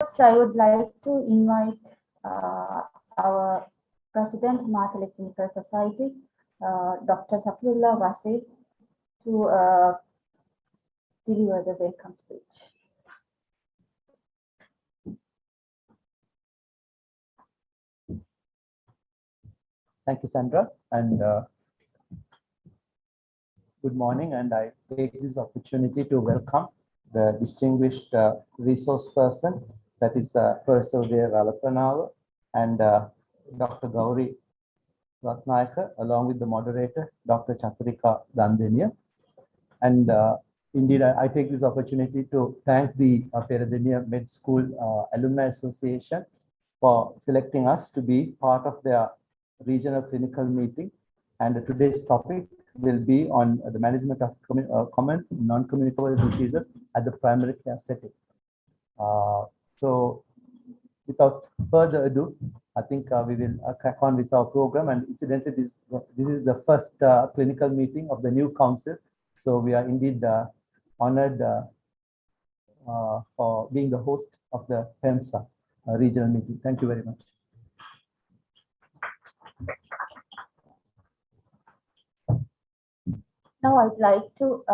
First, I would like to invite our President, Matale Clinical Society, Dr. Chathurika, to deliver the welcome speech. Thank you, Sandra, and good morning. And I take this opportunity to welcome the distinguished resource person, that is Professor Ralapanawa, and Dr. Gowri Ratnayaka, along with the moderator, Dr. Chathurika Dandeniya. And indeed, I take this opportunity to thank the Dandeniya Med School Alumni Association for selecting us to be part of their regional clinical meeting. And today's topic will be on the management of common non-communicable diseases at the primary care setting. So without further ado, I think we will crack on with our program. And incidentally, this is the first clinical meeting of the new council. So we are indeed honored for being the host of the PeMSAA regional meeting. Thank you very much. Now I'd like to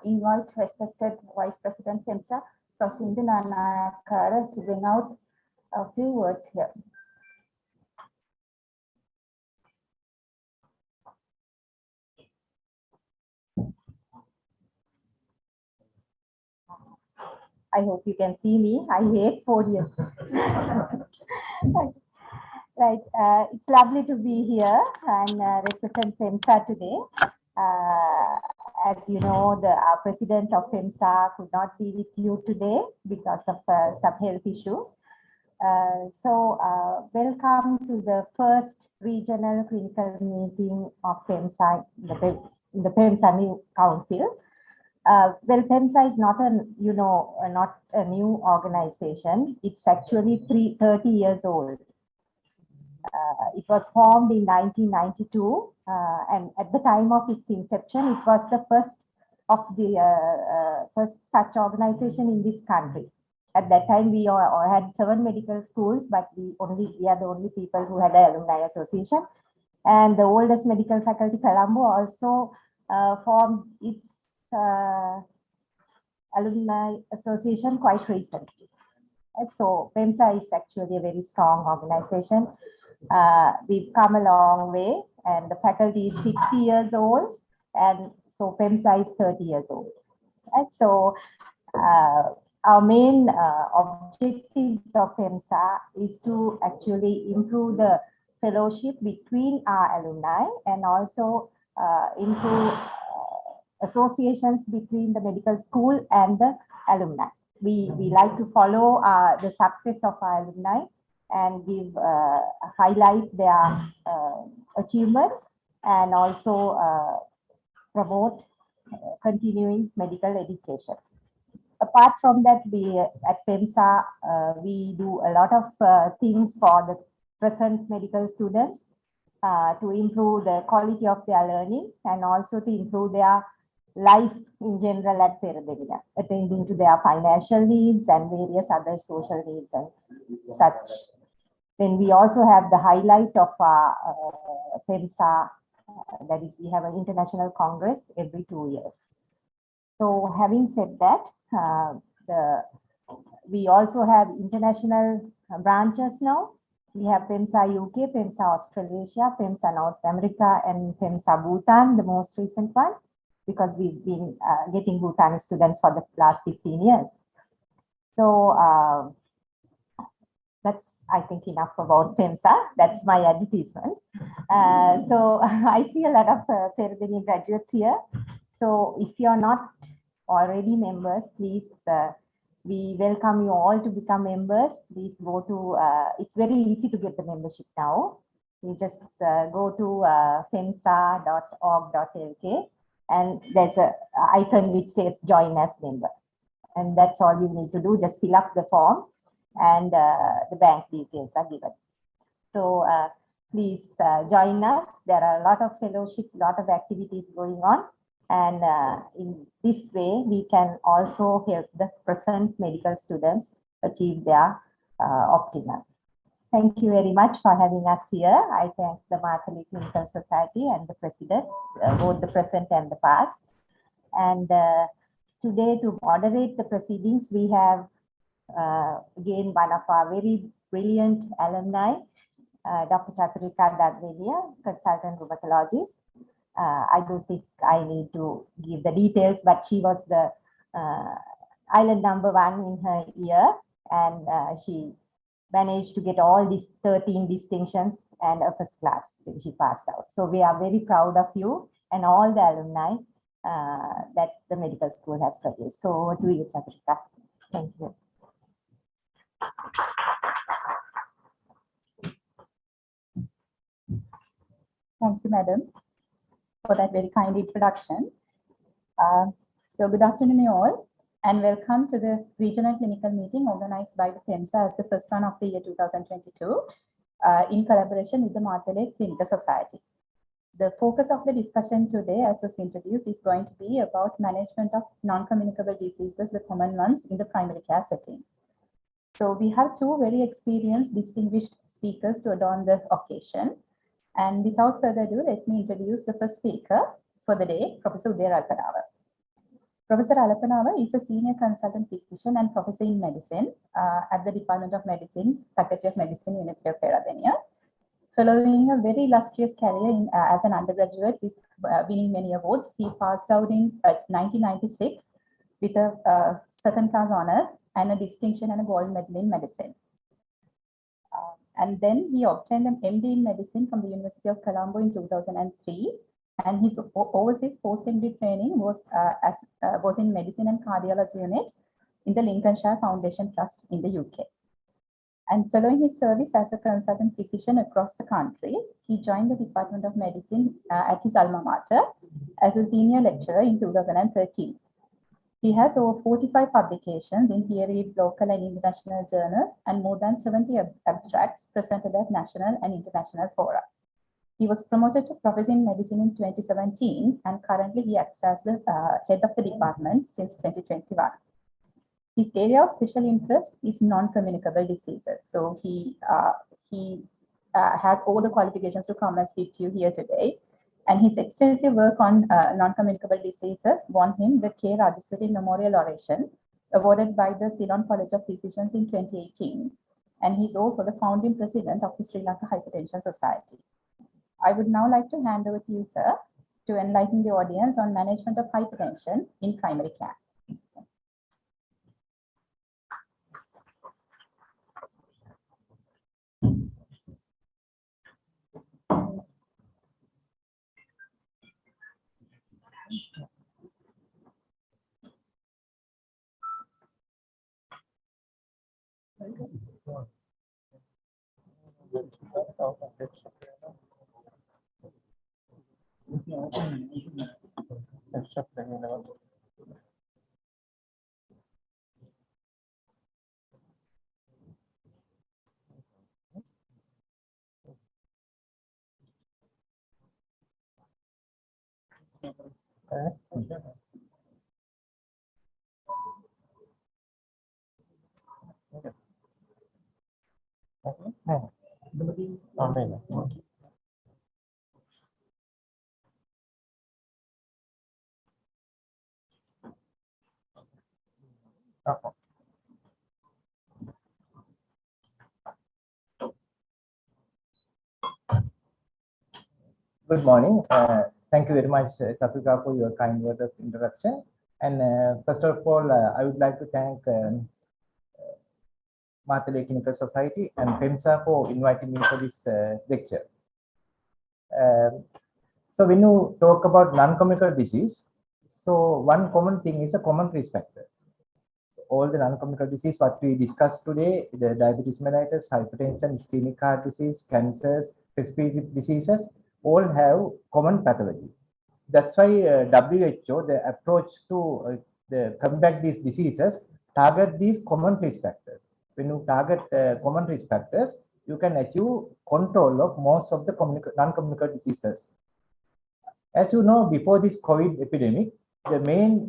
invite respected Vice President PeMSAA, Prof. Dandeniya, to bring out a few words here. I hope you can see me. I hate podium. Right. It's lovely to be here and represent PeMSAA today. As you know, our president of PeMSAA could not be with you today because of some health issues. Welcome to the first regional clinical meeting of PeMSAA in the PeMSAA new council. Well, PeMSAA is not a new organization. It's actually 30 years old. It was formed in 1992, and at the time of its inception, it was the first of the first such organization in this country. At that time, we had 7 medical schools, but we are the only people who had an alumni association. And the oldest medical faculty, Colombo, also formed its alumni association quite recently. And so PeMSAA is actually a very strong organization. We've come a long way, and the faculty is 60 years old, and so PeMSAA is 30 years old. And so our main objectives of PeMSAA is to actually improve the fellowship between our alumni and also improve associations between the medical school and the alumni. We like to follow the success of our alumni and give highlight their achievements and also promote continuing medical education. Apart from that, we at PeMSAA we do a lot of things for the present medical students to improve the quality of their learning and also to improve their life in general at Dandeniya, attending to their financial needs and various other social needs and such. Then we also have the highlight of PeMSAA, that is, we have an international congress every 2 years. So having said that, we also have international branches now. We have PeMSAA UK, PeMSAA Australasia, PeMSAA North America, and PeMSAA Bhutan, the most recent one, because we've been getting Bhutan students for the last 15 years. So that's, I think, enough about PeMSAA. That's my advertisement. So I see a lot of Dandeniya graduates here. So if you're not already members, please, we welcome you all to become members. Please go to, it's very easy to get the membership now. You just go to PeMSAA.org.lk and there's an icon which says join as member. And that's all you need to do. Just fill up the form and the bank details are given. So please join us. There are a lot of fellowships, a lot of activities going on. And in this way, we can also help the present medical students achieve their optimum. Thank you very much for having us here. I thank the Matale Clinical Society and the president, both the present and the past. And today, to moderate the proceedings, we have again one of our very brilliant alumni, Dr. Chathurika, Dandeniya, consultant rheumatologist. I don't think I need to give the details, but she was the island #1 in her year, and she managed to get all these 13 distinctions and a first class when she passed out. So we are very proud of you and all the alumni that the medical school has produced. So over to you, Chathurika. Thank you. Thank you, madam, for that very kind introduction. So good afternoon, all, and welcome to the regional clinical meeting organized by the PeMSAA as the first one of the year 2022 in collaboration with the Matale Clinical Society. The focus of the discussion today, as was introduced, is going to be about management of non-communicable diseases, the common ones in the primary care setting. So we have two very experienced, distinguished speakers to adorn the occasion. And without further ado, let me introduce the first speaker for the day, Professor Udaya Ralapanawa. Professor Ralapanawa is a senior consultant physician and professor in medicine at the Department of Medicine, Faculty of Medicine, University of Ratnayaka. Following a very illustrious career as an undergraduate with winning many awards, he passed out in 1996 with a second-class honors and a distinction and a gold medal in medicine. And then he obtained an MD in medicine from the University of Colombo in 2003. And his overseas post-MD training was in medicine and cardiology units in the Lincolnshire Foundation Trust in the UK. And following his service as a consultant physician across the country, he joined the Department of Medicine at his alma mater as a senior lecturer in 2013. He has over 45 publications in peer-reviewed local and international journals and more than 70 abstracts presented at national and international fora. He was promoted to Professor in Medicine in 2017, and currently he acts as the head of the department since 2021. His area of special interest is non-communicable diseases. So he has all the qualifications to come and speak to you here today. And his extensive work on non-communicable diseases won him the K. Rajaswari Memorial Oration, awarded by the Ceylon College of Physicians in 2018. And he's also the founding president of the Sri Lanka Hypertension Society. I would now like to hand over to you, sir, to enlighten the audience on management of hypertension in primary care. Good morning. Thank you very much, Chathurika, for your kind word of introduction. And first of all, I would like to thank Matale Clinical Society and PeMSAA for inviting me for this lecture. So when you talk about non-communicable disease, so one common thing is a common risk factors. So all the non-communicable disease what we discussed today, the diabetes mellitus, hypertension, ischemic heart disease, cancers, respiratory diseases, all have common pathology. That's why WHO, the approach to combat these diseases, target these common risk factors. When you target common risk factors, you can achieve control of most of the non-communicable diseases. As you know, before this COVID epidemic, the main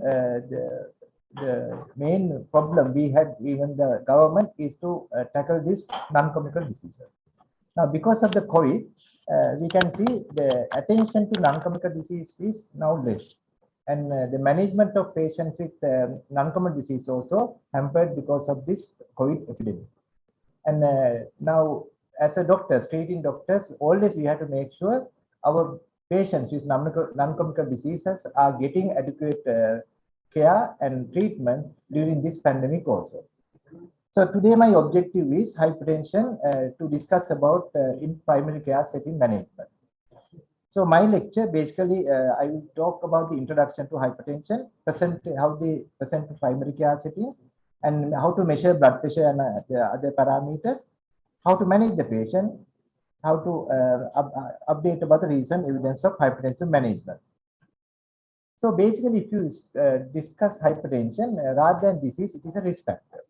the main problem we had, even the government, is to tackle this non-communicable diseases. Now, because of the COVID, we can see the attention to non-communicable disease is now less. And the management of patients with non-communicable disease also hampered because of this COVID epidemic. And now, as a doctors, treating doctors, always we have to make sure our patients with non-communicable diseases are getting adequate care and treatment during this pandemic also. So today my objective is hypertension, to discuss about in primary care setting management. So my lecture basically, I will talk about the introduction to hypertension, how they present to primary care settings, and how to measure blood pressure and the other parameters, how to manage the patient, how to update about the recent evidence of hypertension management. So basically, if you discuss hypertension, rather than disease, it is a risk factor.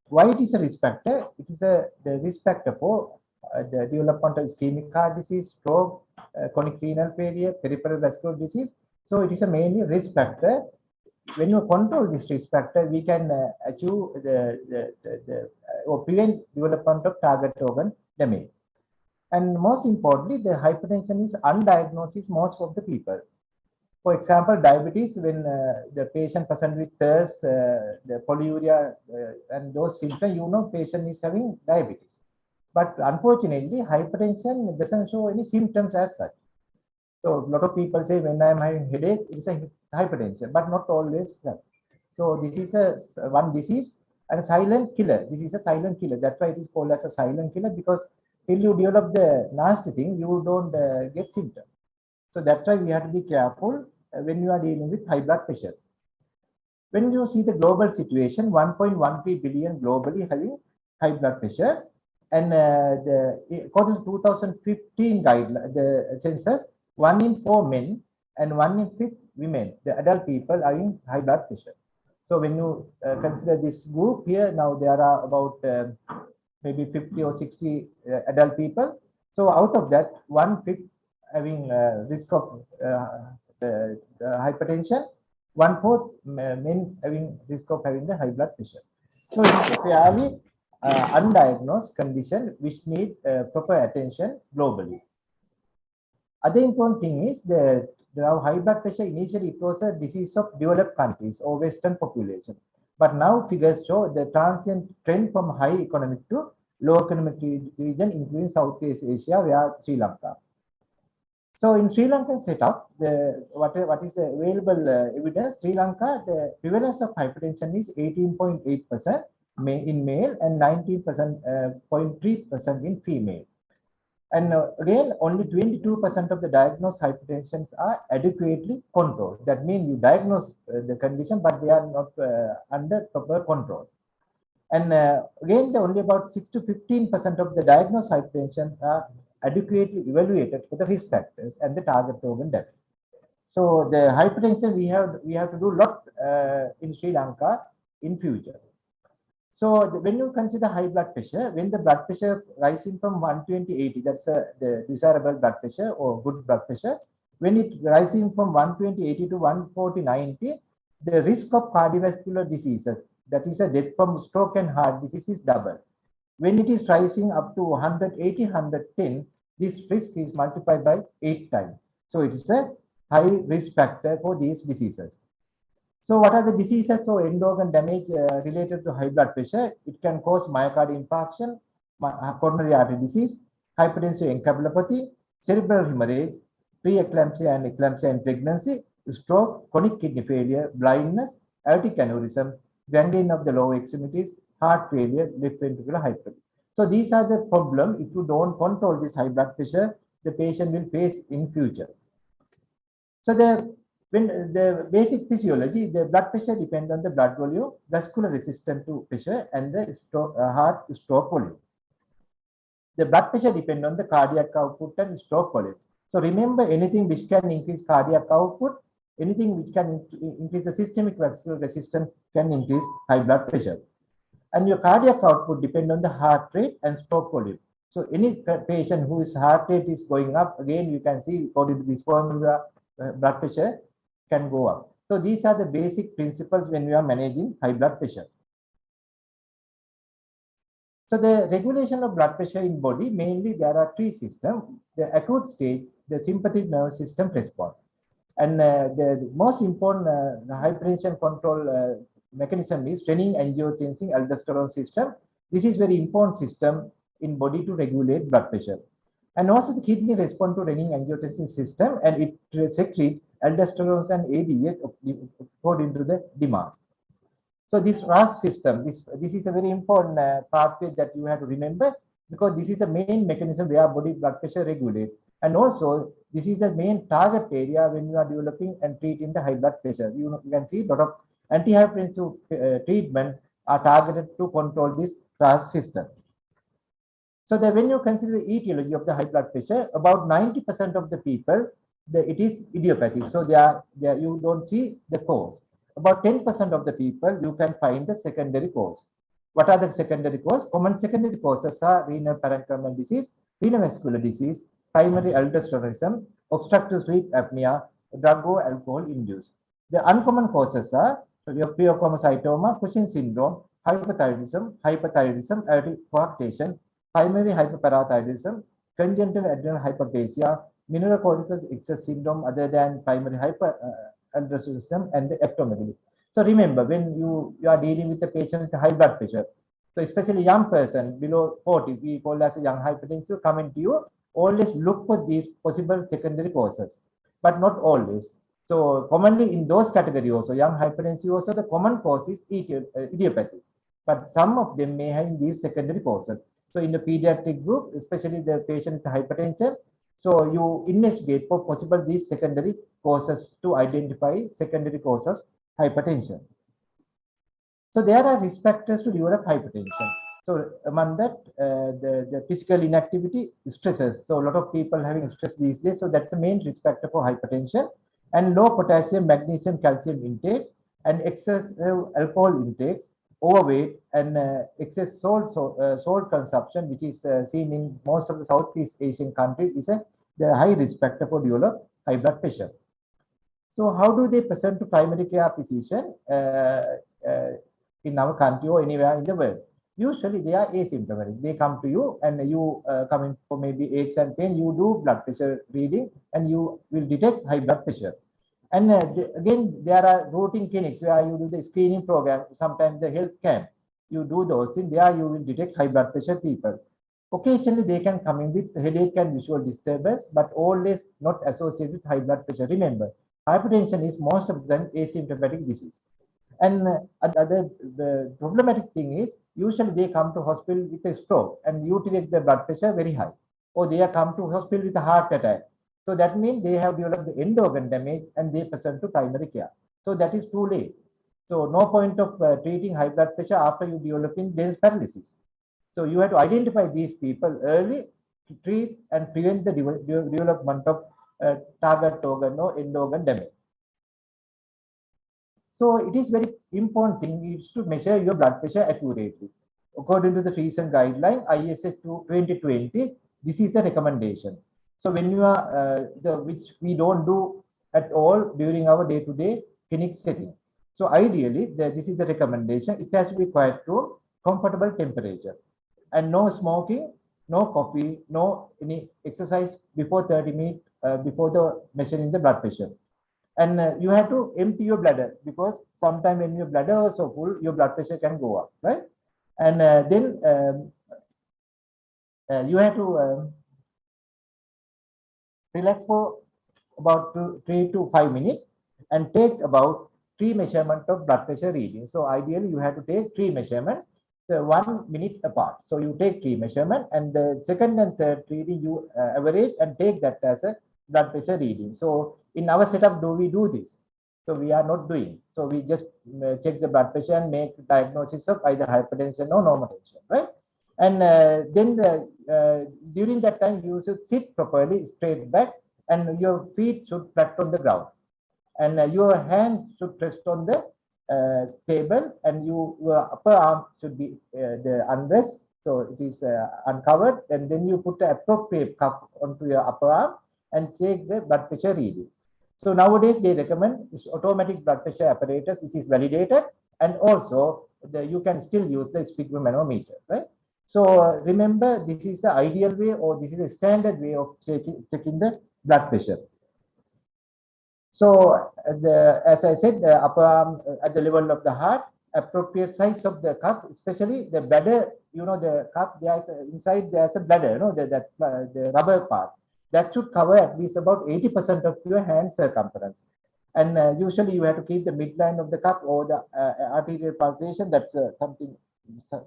Why it is a risk factor? It is the risk factor for the development of ischemic heart disease, stroke, chronic renal failure, peripheral vascular disease. So it is a mainly risk factor. When you control this risk factor, we can achieve or prevent development of target organ damage. And most importantly, the hypertension is undiagnosed most of the people. For example, diabetes, when the patient present with thirst, the polyuria, and those symptoms, you know, patient is having diabetes. But unfortunately, hypertension doesn't show any symptoms as such. So a lot of people say, when I'm having headache, it's a hypertension, but not always that. So this is one disease and a silent killer. This is a silent killer. That's why it is called as a silent killer, because till you develop the nasty thing, you don't get symptoms. So that's why we have to be careful when you are dealing with high blood pressure. When you see the global situation, 1.13 billion globally having high blood pressure, and according to 2015 guideline, the census, 1 in 4 men and 1 in 5 women, the adult people, are in high blood pressure. So when you consider this group here, now there are about maybe 50 or 60 adult people. So out of that, 1/5 having risk of hypertension, 1/4 men having risk of having the high blood pressure. So it is a fairly undiagnosed condition which need proper attention globally. Other important thing is that now high blood pressure, initially it was a disease of developed countries or Western population. But now figures show the transient trend from high economic to low economic region, including Southeast Asia, where Sri Lanka. So in Sri Lankan setup, what is the available evidence? Sri Lanka, the prevalence of hypertension is 18.8% in male and 19.3% in female. And again, only 22% of the diagnosed hypertensions are adequately controlled. That means you diagnose the condition, but they are not under proper control. And again, only about 6 to 15% of the diagnosed hypertension are adequately evaluated for the risk factors and the target organ damage. So the hypertension we have to do a lot in Sri Lanka in future. So when you consider high blood pressure, when the blood pressure rising from 120/80, that's the desirable blood pressure or good blood pressure. When it rising from 120/80 to 140/90, the risk of cardiovascular diseases, that is a death from stroke and heart disease, is double. When it is rising up to 180/110, this risk is multiplied by 8 times. So it is a high risk factor for these diseases. So what are the diseases or end organ damage related to high blood pressure? It can cause myocardial infarction, coronary artery disease, hypertensive encephalopathy, cerebral hemorrhage, preeclampsia and eclampsia in pregnancy, stroke, chronic kidney failure, blindness, aortic aneurysm, gangrene of the lower extremities, heart failure, left ventricular hypertrophy. So these are the problem. If you don't control this high blood pressure, the patient will face in future. So when the basic physiology, the blood pressure depends on the blood volume, vascular resistance to pressure, and the heart stroke volume. The blood pressure depends on the cardiac output and stroke volume. So remember, anything which can increase cardiac output, anything which can increase the systemic vascular resistance can increase high blood pressure. And your cardiac output depends on the heart rate and stroke volume. So any patient whose heart rate is going up, again, you can see according to this formula, blood pressure can go up. So these are the basic principles when we are managing high blood pressure. So the regulation of blood pressure in body, mainly there are three systems. The acute stage, the sympathetic nervous system response. And the most important hypertension control mechanism is renin-angiotensin aldosterone system. This is very important system in body to regulate blood pressure. And also the kidney respond to renin-angiotensin system, and it secretes aldosterone and ADH according to the demand. So this RAS system, this is a very important pathway that you have to remember, because this is the main mechanism where body blood pressure regulates. And also, this is the main target area when you are developing and treating the high blood pressure. You can see a lot of antihypertensive treatment are targeted to control this RAS system. So that when you consider the etiology of the high blood pressure, about 90% of the people, it is idiopathic. So you don't see the cause. About 10% of the people, you can find the secondary cause. What are the secondary causes? Common secondary causes are renal parenchymal disease, renovascular disease, primary aldosteronism, obstructive sleep apnea, drug or alcohol induced. The uncommon causes are pheochromocytoma, Cushing syndrome, hypothyroidism, aortic coarctation, primary hyperparathyroidism, congenital adrenal hyperplasia, mineralocortical excess syndrome other than primary hyperaldosteronism, and the acromegaly. So remember, when you are dealing with a patient with high blood pressure, so especially young person below 40, we call as a young hypertensive, coming to you, always look for these possible secondary causes, but not always. So commonly in those categories also, young hypertensive also, the common cause is idiopathic, but some of them may have these secondary causes. So in the pediatric group, especially the patient with hypertension, so you investigate for possible these secondary causes to identify secondary causes hypertension. So there are risk factors to develop hypertension. So among that, the physical inactivity, stresses. So a lot of people having stress these days. So that's the main risk factor for hypertension. And low potassium, magnesium, calcium intake, and excessive alcohol intake, overweight, and excess salt consumption, which is seen in most of the Southeast Asian countries, is the high risk factor for develop high blood pressure. So how do they present to primary care physician in our country or anywhere in the world? Usually they are asymptomatic. They come to you and you come in for maybe aches and pain. You do blood pressure reading and you will detect high blood pressure. And again, there are routine clinics where you do the screening program. Sometimes the health camp. You do those things. There you will detect high blood pressure people. Occasionally they can come in with headache and visual disturbance, but always not associated with high blood pressure. Remember, hypertension is most of them asymptomatic disease. And the problematic thing is, usually they come to hospital with a stroke and you detect the blood pressure very high, or they are come to hospital with a heart attack. So that means they have developed the end organ damage and they present to primary care. So that is too late. So no point of treating high blood pressure after you developing Bell's paralysis. So you have to identify these people early to treat and prevent the development of target organ or end organ damage. So it is very important thing is to measure your blood pressure accurately. According to the recent guideline, ISS 2020, this is the recommendation. So when you are, which we don't do at all during our day-to-day clinic setting. So ideally, this is the recommendation. It has to be quiet room, comfortable temperature, and no smoking, no coffee, no any exercise before 30 minutes before the measuring the blood pressure. And you have to empty your bladder, because sometimes when your bladder is so full, your blood pressure can go up, right? And then you have to relax for about 3 to 5 minutes and take about 3 measurements of blood pressure reading. So ideally, you have to take 3 measurements, so 1 minute apart. So you take 3 measurements, and the second and third reading you average and take that as a blood pressure reading. So in our setup, do we do this? So we are not doing. So we just check the blood pressure and make diagnosis of either hypertension or normal tension, right? And then during that time, you should sit properly, straight back, and your feet should flat on the ground, and your hand should rest on the table, and your upper arm should be the unrest, so it is uncovered, and then you put the appropriate cuff onto your upper arm and take the blood pressure reading. So nowadays they recommend this automatic blood pressure apparatus, which is validated, and also you can still use the sphygmomanometer, right? So remember, this is the ideal way, or this is a standard way of checking the blood pressure. So as I said, the upper arm at the level of the heart, appropriate size of the cup, especially the bladder. You know, the cup, inside there's a bladder, you know, the rubber part that should cover at least about 80% of your hand circumference. And usually you have to keep the midline of the cup or the arterial pulsation. That's something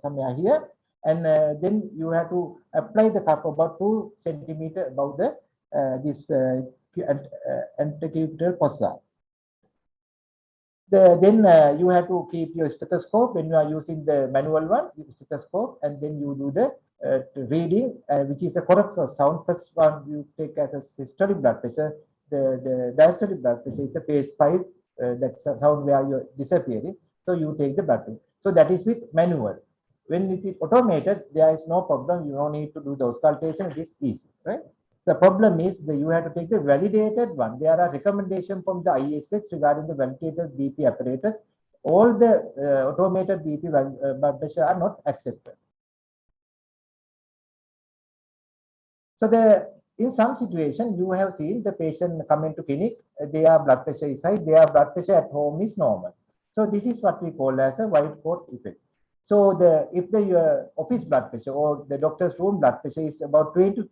somewhere here. And then you have to apply the cup about 2 centimeters above the this antecubital fossa. Then you have to keep your stethoscope when you are using the manual one, the stethoscope, and then you do the reading, which is a correct sound. First one you take as a systolic blood pressure. The diastolic blood pressure is a phase 5. That's a sound where you're disappearing. So you take the blood pressure. So that is with manual. When it is automated, there is no problem. You don't need to do the auscultation. It is easy, right? The problem is that you have to take the validated one. There are recommendations from the ISX regarding the validated BP apparatus. All the automated BP blood pressure are not accepted. So in some situation, you have seen the patient come into clinic, their blood pressure is high, their blood pressure at home is normal. So this is what we call as a white coat effect. So if the office blood pressure or the doctor's room blood pressure is about 20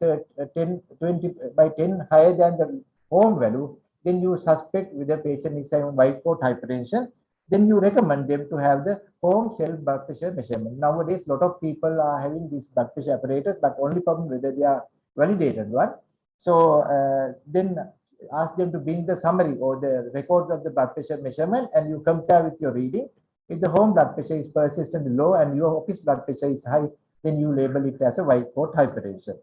by 10 higher than the home value, then you suspect whether the patient is having white coat hypertension. Then you recommend them to have the home self blood pressure measurement. Nowadays, a lot of people are having this blood pressure apparatus, but only problem whether they are validated one. So then ask them to bring the summary or the records of the blood pressure measurement, and you compare with your reading. If the home blood pressure is persistently low and your office blood pressure is high, then you label it as a white coat hypertension.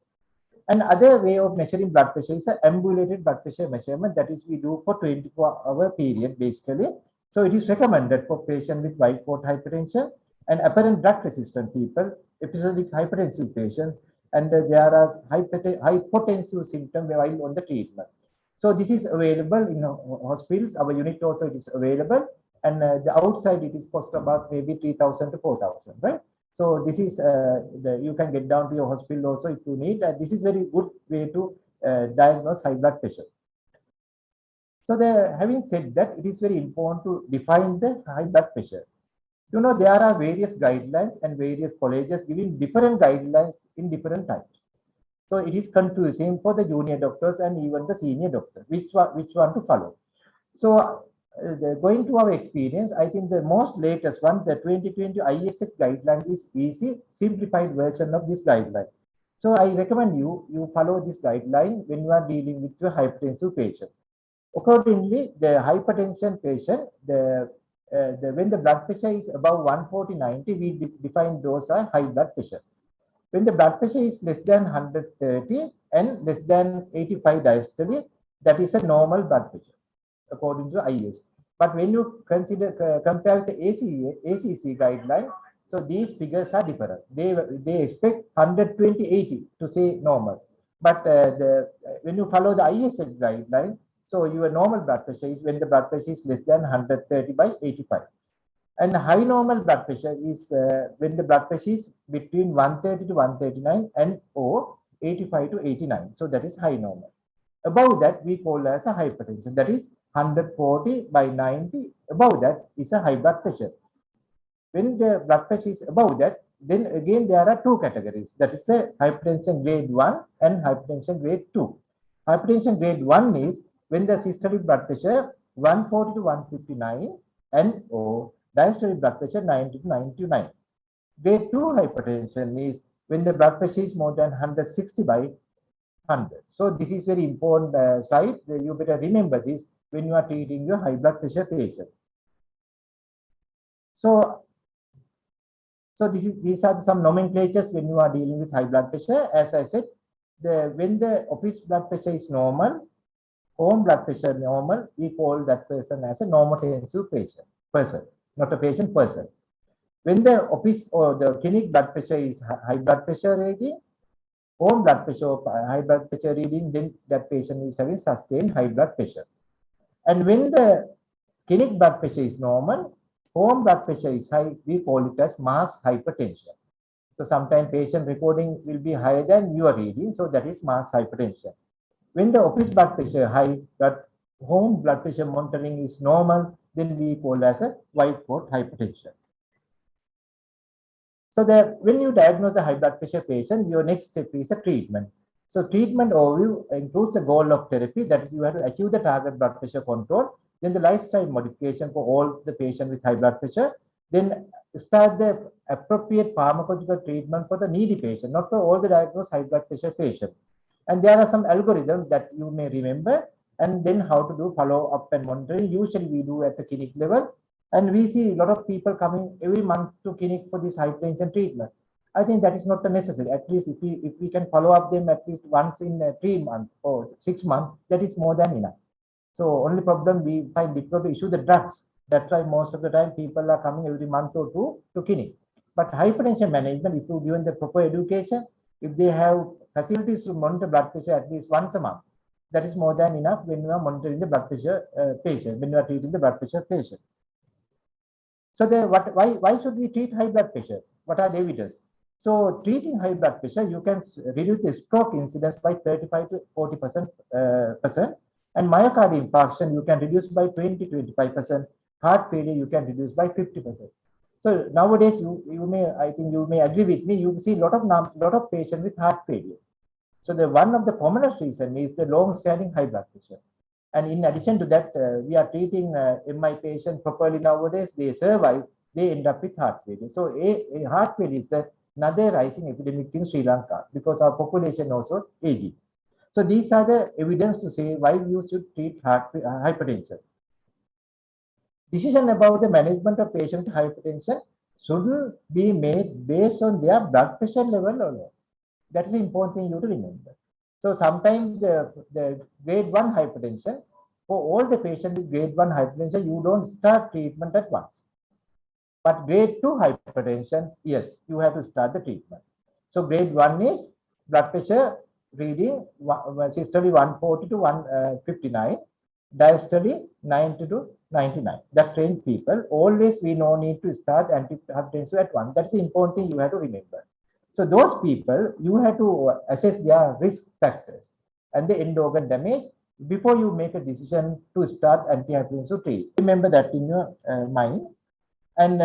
Another way of measuring blood pressure is an ambulated blood pressure measurement. That is, we do for 24-hour period basically. So it is recommended for patients with white coat hypertension and apparent drug resistant people, episodic hypertensive patients, and there are hypotensive symptoms while on the treatment. So this is available in hospitals. Our unit also it is available. And the outside it is cost about maybe 3,000 to 4,000, right? So this is you can get down to your hospital also if you need. This is very good way to diagnose high blood pressure. So having said that, it is very important to define the high blood pressure. You know, there are various guidelines and various colleges giving different guidelines in different times. So it is confusing for the junior doctors and even the senior doctors, which one to follow. So going to our experience, I think the most latest one, the 2020 ISX guideline is easy, simplified version of this guideline. So I recommend you follow this guideline when you are dealing with your hypertensive patient. Accordingly, the hypertension patient, when the blood pressure is above 140/90, we define those are high blood pressure. When the blood pressure is less than 130 and less than 85 diastole, that is a normal blood pressure according to IS. But when you compare with the ACC guideline, so these figures are different. They expect 120/80 to say normal. But when you follow the ISX guideline, so your normal blood pressure is when the blood pressure is less than 130/85. And high normal blood pressure is when the blood pressure is between 130 to 139 and or 85 to 89. So that is high normal. Above that, we call as a hypertension. That is 140/90. Above that is a high blood pressure. When the blood pressure is above that, then again there are two categories. That is a hypertension grade 1 and hypertension grade 2. Hypertension grade 1 is when the systolic blood pressure 140 to 159 and or diastolic blood pressure 90 to 99. Grade 2 hypertension is when the blood pressure is more than 160/100. So this is very important slide. You better remember this when you are treating your high blood pressure patient. So these are some nomenclatures when you are dealing with high blood pressure. As I said, when the office blood pressure is normal, home blood pressure normal, we call that person as a normotensive person, not a patient, person. When the office or the clinic blood pressure is high blood pressure reading, home blood pressure or high blood pressure reading, then that patient is having sustained high blood pressure. And when the clinic blood pressure is normal, home blood pressure is high, we call it as mass hypertension. So sometimes patient recording will be higher than your reading, so that is mass hypertension. When the office blood pressure high, but home blood pressure monitoring is normal, then we call as a white coat hypertension. So when you diagnose a high blood pressure patient, your next step is a treatment. So treatment overview includes the goal of therapy, that is you have to achieve the target blood pressure control, then the lifestyle modification for all the patients with high blood pressure, then start the appropriate pharmacological treatment for the needy patient, not for all the diagnosed high blood pressure patients. And there are some algorithms that you may remember, and then how to do follow-up and monitoring. Usually we do at the clinic level, and we see a lot of people coming every month to clinic for this hypertension treatment. I think that is not necessary. At least if we can follow up them at least once in 3 months or 6 months, that is more than enough. So only problem we find difficult to issue the drugs. That's why most of the time people are coming every month or two to clinic. But hypertension management, if you given the proper education, if they have facilities to monitor blood pressure at least once a month, that is more than enough when you are monitoring the blood pressure patient, when you are treating the blood pressure patient. So why should we treat high blood pressure? What are the evidence? So treating high blood pressure, you can reduce the stroke incidence by 35 to 40%, and myocardial infarction you can reduce by 20 to 25%. Heart failure you can reduce by 50%. So nowadays I think you may agree with me. You see a lot of patients with heart failure. So one of the commonest reason is the long-standing high blood pressure. And in addition to that, we are treating MI patients properly nowadays. They survive, they end up with heart failure. So a heart failure is another rising epidemic in Sri Lanka because our population also aging. So these are the evidence to say why you should treat hypertension. Decision about the management of patient with hypertension should be made based on their blood pressure level or not. That is the important thing you to remember. So sometimes the grade 1 hypertension, for all the patients with grade 1 hypertension, you don't start treatment at once. But grade 2 hypertension, yes, you have to start the treatment. So grade 1 is blood pressure reading systole 140 to 159, diastole 90 to 99. That trained people, always we no need to start antihypertensive at once. That's the important thing you have to remember. So those people, you have to assess their risk factors and the end organ damage before you make a decision to start antihypertensive treatment. Remember that in your mind. And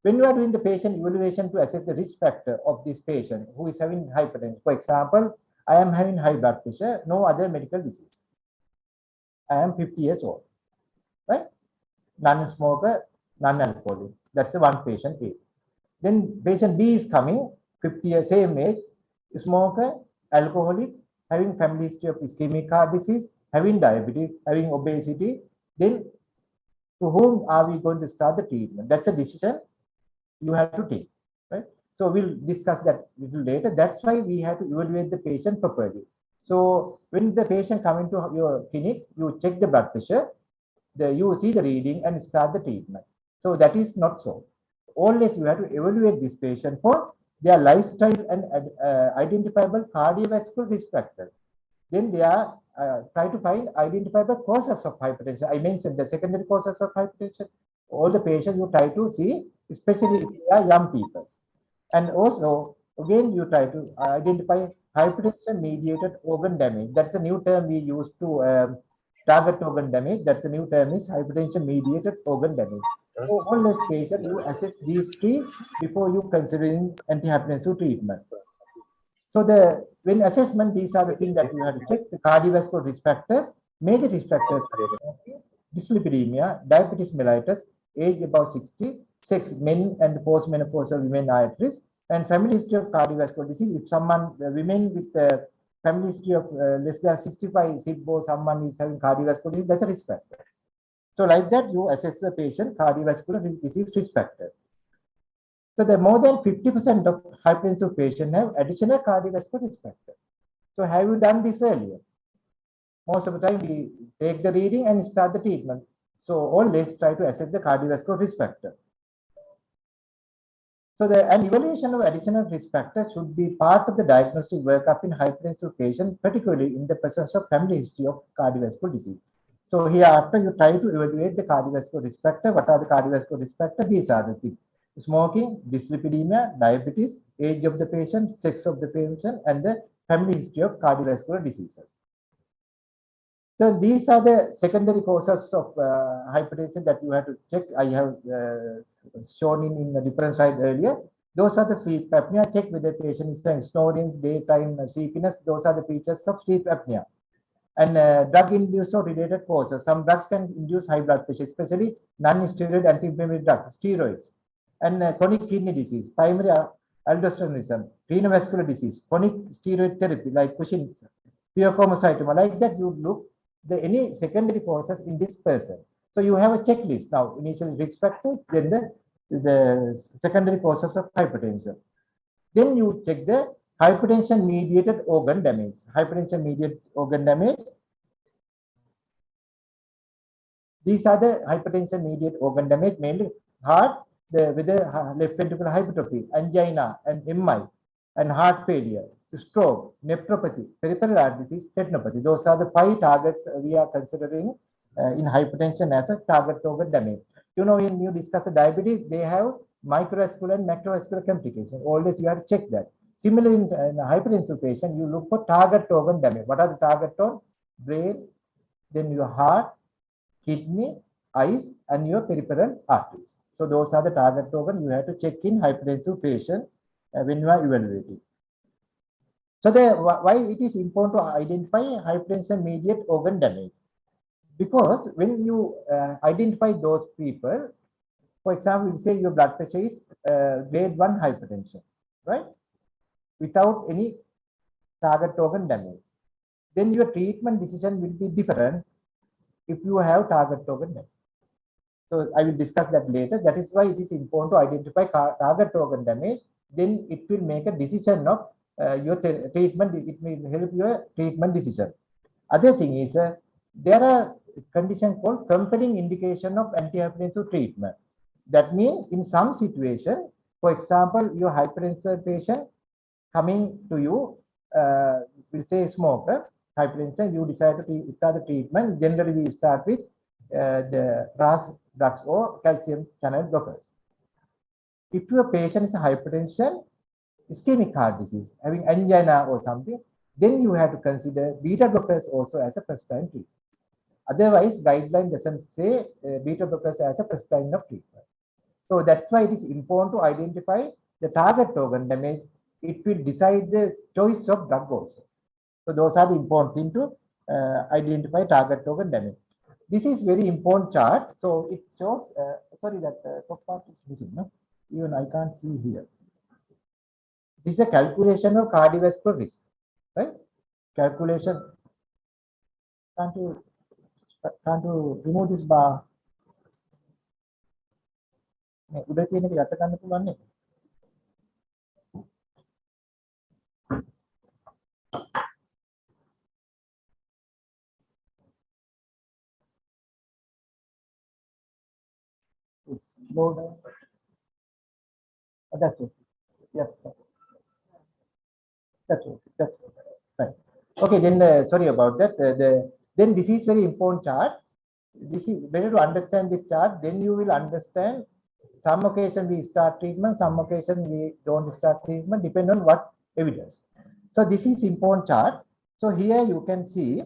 when you are doing the patient evaluation to assess the risk factor of this patient who is having hypertension, for example, I am having high blood pressure, no other medical disease. I am 50 years old, right? Non-smoker, non-alcoholic. That's the one patient A. Then patient B is coming, 50 years, same age, smoker, alcoholic, having family history of ischemic heart disease, having diabetes, having obesity. Then to whom are we going to start the treatment? That's a decision you have to take, right? So we'll discuss that a little later. That's why we have to evaluate the patient properly. So when the patient comes into your clinic, you check the blood pressure, you see the reading and start the treatment. So that is not so. Always you have to evaluate this patient for their lifestyle and identifiable cardiovascular risk factors. Then they are try to find identifiable causes of hypertension. I mentioned the secondary causes of hypertension. All the patients you try to see, especially if they are young people. And also, again, you try to identify hypertension-mediated organ damage. That's a new term we use to target organ damage. That's a new term is hypertension-mediated organ damage. So all these patients, you assess these three before you considering antihypertensive treatment. So when assessment, these are the things that you have to check. The cardiovascular risk factors, major risk factors, dyslipidemia, diabetes mellitus, age above 60, sex, men and postmenopausal women are at risk, and family history of cardiovascular disease. If women with family history of less than 65, SIBO, someone is having cardiovascular disease, that's a risk factor. So like that, you assess the patient cardiovascular disease risk factor. So the more than 50% of hypertensive patients have additional cardiovascular risk factor. So have you done this earlier? Most of the time we take the reading and start the treatment. So always try to assess the cardiovascular risk factor. So an evaluation of additional risk factors should be part of the diagnostic workup in hypertensive patients, particularly in the presence of family history of cardiovascular disease. So here after you try to evaluate the cardiovascular risk factor. What are the cardiovascular risk factors? These are the things: smoking, dyslipidemia, diabetes, age of the patient, sex of the patient, and the family history of cardiovascular diseases. So these are the secondary causes of hypertension that you have to check. I have shown in a different slide earlier. Those are the sleep apnea. Check whether the patient is snoring, daytime sleepiness. Those are the features of sleep apnea. And drug-induced or related causes. Some drugs can induce high blood pressure, especially non-steroid anti-inflammatory drugs, steroids, and chronic kidney disease, primary aldosteronism, renovascular disease, chronic steroid therapy like Cushing's, pheochromocytoma. Like that, you look any secondary causes in this person. So you have a checklist now: initial risk factors, then the secondary causes of hypertension. Then you check the hypertension mediated organ damage. Hypertension mediated organ damage. These are the hypertension mediated organ damage, mainly heart, with the left ventricular hypertrophy, angina and MI, and heart failure, stroke, nephropathy, peripheral artery disease, retinopathy. Those are the 5 targets we are considering in hypertension as a target organ damage. You know, when you discuss the diabetes, they have microvascular and macrovascular complications. Always you have to check that. Similarly, in a hypertensive patient, you look for target organ damage. What are the target organs? Brain, then your heart, kidney, eyes, and your peripheral arteries. So those are the target organs you have to check in hypertensive patient when you are evaluating. So why it is important to identify hypertension mediated organ damage? Because when you identify those people, for example, we say your blood pressure is grade 1 hypertension, right? Without any target organ damage. Then your treatment decision will be different if you have target organ damage. So I will discuss that later. That is why it is important to identify target organ damage. Then it will make a decision of your treatment. It will help your treatment decision. Other thing is there are conditions called compelling indication of antihypertensive treatment. That means in some situation, for example, your hypertensive patient coming to you, will say smoker, hypertension, you decide to start the treatment. Generally, we start with the RAS drugs or calcium channel blockers. If your patient is a hypertension, ischemic heart disease, having angina or something, then you have to consider beta blockers also as a prescribed treatment. Otherwise, guideline doesn't say beta blockers as a prescribed of treatment. So that's why it is important to identify the target organ damage. It will decide the choice of drug also. So those are the important things to identify target organ damage. This is very important chart. So it shows, sorry, that top part is missing. No? Even I can't see here. This is a calculation of cardiovascular risk, right? Calculation. Can't you remove this bar? උඩ තියෙන එක යට ගන්න පුළුවන් නේ. Slow down. That's okay. Yes. That's okay. That's okay. Right. Okay. Then sorry about that. Then this is very important chart. This is better to understand this chart. Then you will understand. Some occasion we start treatment. Some occasion we don't start treatment. Depend on what evidence. So this is important chart. So here you can see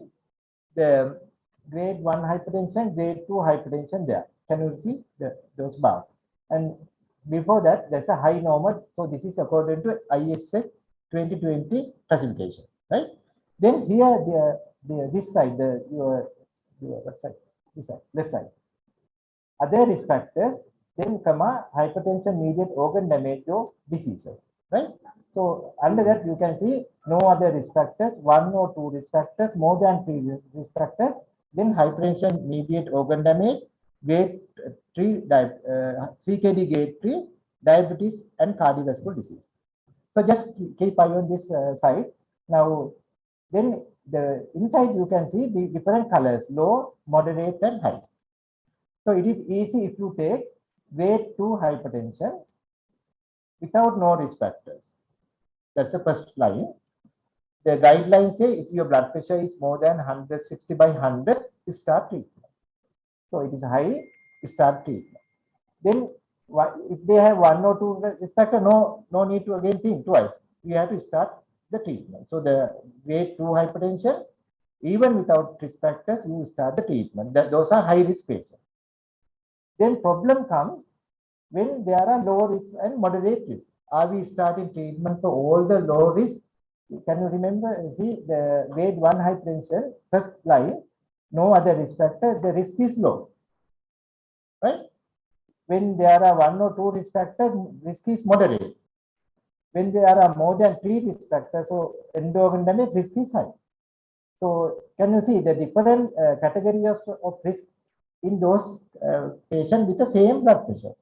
the grade 1 hypertension, grade 2 hypertension there. Can you see those bars? And before that, that's a high normal. So this is according to ISH 2020 classification, right? Then here, this side, your what side? This side, left side. Other risk factors, then comma hypertension mediated organ damage or diseases, right? So under that you can see no other risk factors, 1 or 2 risk factors, more than 3 risk factors. Then hypertension mediated organ damage, grade 3, CKD grade 3, diabetes, and cardiovascular disease. So just keep eye on this side. Now, then the inside you can see the different colors: low, moderate, and high. So it is easy if you take grade 2 hypertension without no risk factors. That's the first line. The guidelines say if your blood pressure is more than 160 by 100, start treatment. So it is high, start treatment. Then if they have one or two risk factor, no need to again think twice. You have to start the treatment. So the grade 2 hypertension, even without risk factors, you start the treatment. Those are high risk patients. Then problem comes when there are low risk and moderate risk. Are we starting treatment for all the low risk? Can you remember? See, the grade 1 hypertension, first line, no other risk factor, the risk is low, right? When there are one or two risk factors, risk is moderate. When there are more than 3 risk factors, so endocrinologist risk is high. So can you see the different categories of risk in those patients with the same blood pressure?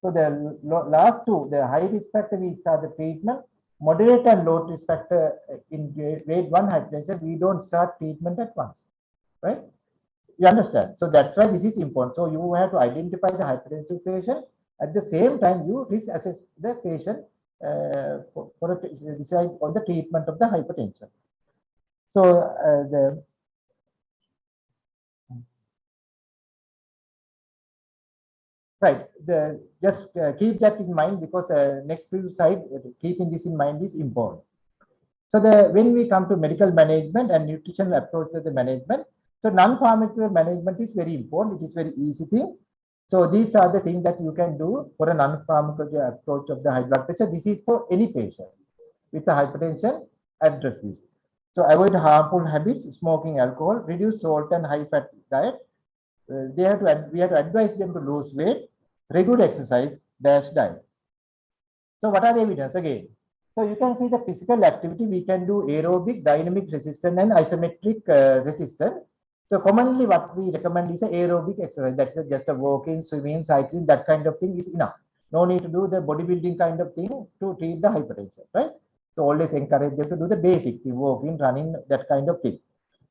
So the last two, the high risk factor, we start the treatment. Moderate and low risk factor in grade 1 hypertension, we don't start treatment at once, right? You understand? So that's why this is important. So you have to identify the hypertensive patient. At the same time, you risk assess the patient for decide on the treatment of the hypertension. So right, just keep that in mind, because next few slide, keeping this in mind is important. So when we come to medical management and nutritional approach to the management, so non-pharmaceutical management is very important. It is very easy thing. So these are the things that you can do for a non-pharmacological approach of the high blood pressure. This is for any patient with the hypertension. Address this. So avoid harmful habits, smoking, alcohol, reduce salt and high fat diet. We have to advise them to lose weight, regular exercise, diet. So what are the evidence again? So you can see the physical activity. We can do aerobic, dynamic resistance, and isometric resistance. So commonly what we recommend is aerobic exercise. That's just a walking, swimming, cycling, that kind of thing is enough. No need to do the bodybuilding kind of thing to treat the hypertension, right? So always encourage them to do the basic, the walking, running, that kind of thing.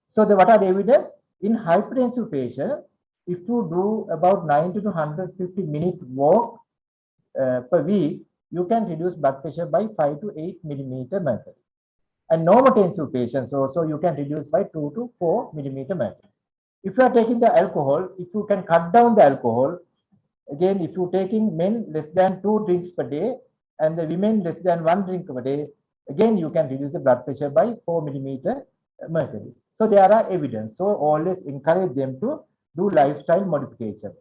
So what are the evidence? In hypertensive patient, if you do about 90 to 150 minute walk per week, you can reduce blood pressure by 5 to 8 millimeter mercury. And normotensive patients also, you can reduce by 2 to 4 millimeter mercury. If you are taking the alcohol, if you can cut down the alcohol, again, if you're taking men less than 2 drinks per day and the women less than 1 drink per day, again, you can reduce the blood pressure by 4 millimeter mercury. So there are evidence. So always encourage them to do lifestyle modification.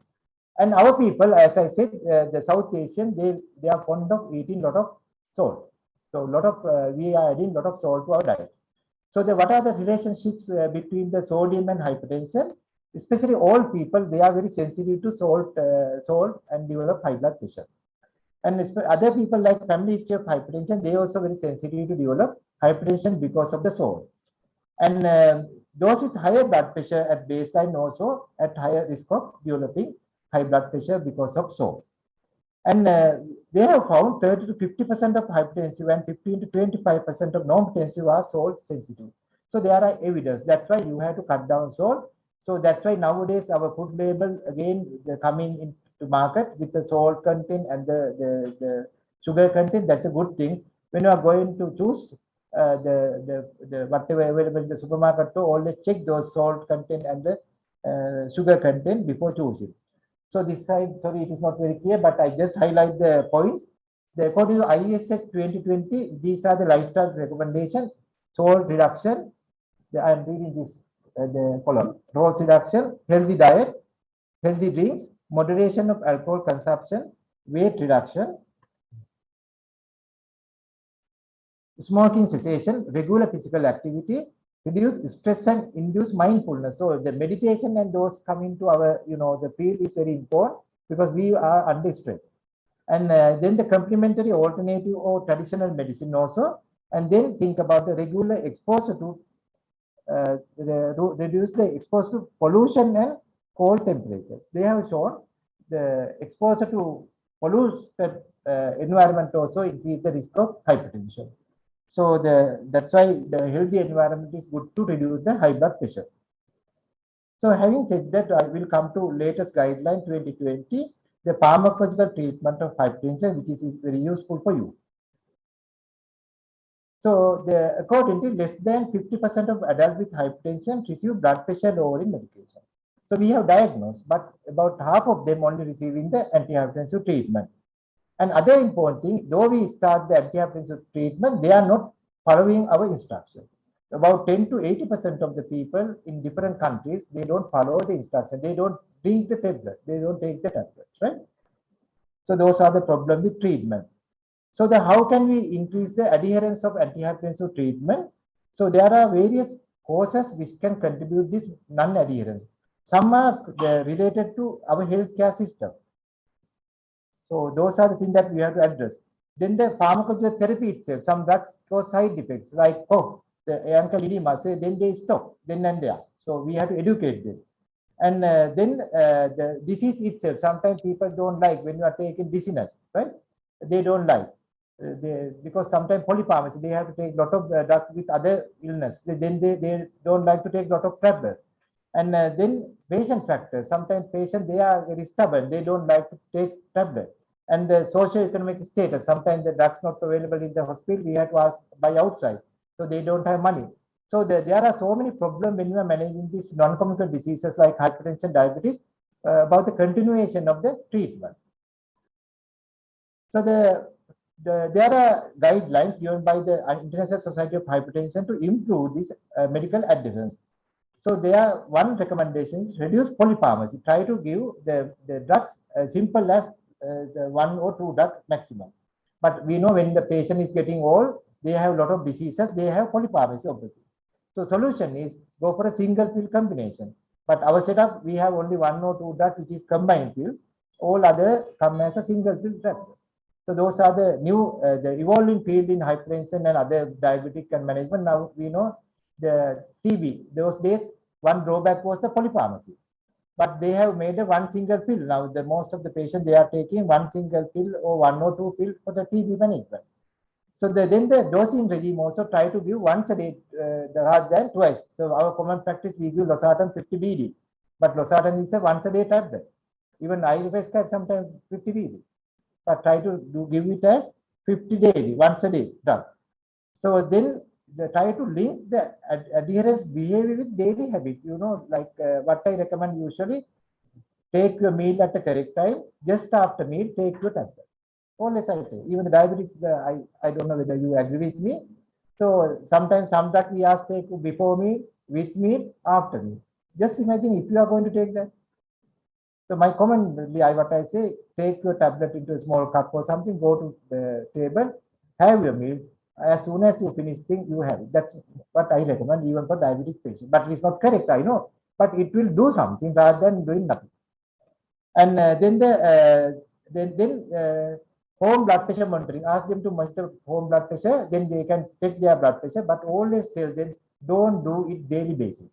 And our people, as I said, the South Asian, they are fond of eating a lot of salt. So we are adding a lot of salt to our diet. So what are the relationships between the sodium and hypertension? Especially old people, they are very sensitive to salt and develop high blood pressure. And other people like family history of hypertension, they also very sensitive to develop hypertension because of the salt. And those with higher blood pressure at baseline also at higher risk of developing high blood pressure because of salt. And they have found 30 to 50% of hypertensive and 15 to 25% of non-hypertensive are salt sensitive. So there are evidence. That's why you have to cut down salt. So that's why nowadays our food label, again, they're coming into market with the salt content and the sugar content. That's a good thing. When you are going to choose the whatever available in the supermarket, to always check those salt content and the sugar content before choosing. So this side, sorry, it is not very clear, but I just highlight the points. According to ISH 2020, these are the lifestyle recommendations: salt reduction. I am reading this the column: salt reduction, healthy diet, healthy drinks, moderation of alcohol consumption, weight reduction, smoking cessation, regular physical activity, reduce stress and induce mindfulness. So the meditation and those come into our, the field is very important because we are under stress. And then the complementary alternative or traditional medicine also. And then think about the regular exposure to reduce the exposure to pollution and cold temperature. They have shown the exposure to polluted environment also increase the risk of hypertension. So that's why the healthy environment is good to reduce the high blood pressure. So having said that, I will come to latest guideline 2020, the pharmacological treatment of hypertension, which is very useful for you. So accordingly, less than 50% of adults with hypertension receive blood pressure lowering medication. So we have diagnosed, but about half of them only receiving the antihypertensive treatment. And other important thing, though we start the antihypertensive treatment, they are not following our instructions. About 10 to 80% of the people in different countries, they don't follow the instruction. They don't drink the tablet. They don't take the tablets, right? So those are the problem with treatment. So how can we increase the adherence of antihypertensive treatment? So there are various causes which can contribute this non-adherence. Some are related to our healthcare system. So those are the things that we have to address. Then the pharmacotherapy itself, some drugs cause side effects like the ankle edema, so then they stop then and there. So we have to educate them. And then the disease itself, sometimes people don't like when you are taking dizziness, right? They don't like. Because sometimes polypharmacy, they have to take a lot of drugs with other illness. Then they don't like to take a lot of tablets. And then patient factors, sometimes patients, they are very stubborn. They don't like to take tablets. And the socio-economic status, sometimes the drugs not available in the hospital, we have to ask by outside. So they don't have money. So there are so many problems when you are managing these non-communicable diseases like hypertension, diabetes, about the continuation of the treatment. So there are guidelines given by the International Society of Hypertension to improve this medical adherence. So there are one recommendation is reduce polypharmacy. Try to give the drugs simple as the 1 or 2 drugs maximum. But we know when the patient is getting old, they have a lot of diseases, they have polypharmacy obviously. So solution is go for a single pill combination. But our setup, we have only 1 or 2 drugs which is combined pill. All other come as a single pill drug. So those are the new, the evolving field in hypertension and other diabetic and management. Now we know the TB. Those days, one drawback was the polypharmacy. But they have made a one single pill. Now the most of the patients, they are taking one single pill or 1 or 2 pills for the TB management. So then the dosing regime also try to give once a day rather than twice. So our common practice, we give losartan 50 BD. But losartan is a once a day tablet. Even Ayurveda sometimes 50 BD. But try to give it as 50 daily, once a day drug. So then they try to link the adherence behavior with daily habit. You know, like what I recommend usually, take your meal at the correct time. Just after meal, take your tablet. Always I say. Even the diabetic, I don't know whether you agree with me. So sometimes some drug we ask take before meal, with meal, after meal. Just imagine if you are going to take that. So my commonly, what I say, take your tablet into a small cup or something, go to the table, have your meal. As soon as you finish thing, you have it. That's what I recommend even for diabetic patients. But it's not correct, I know. But it will do something rather than doing nothing. And then home blood pressure monitoring. Ask them to monitor home blood pressure. Then they can check their blood pressure. But always tell them don't do it daily basis.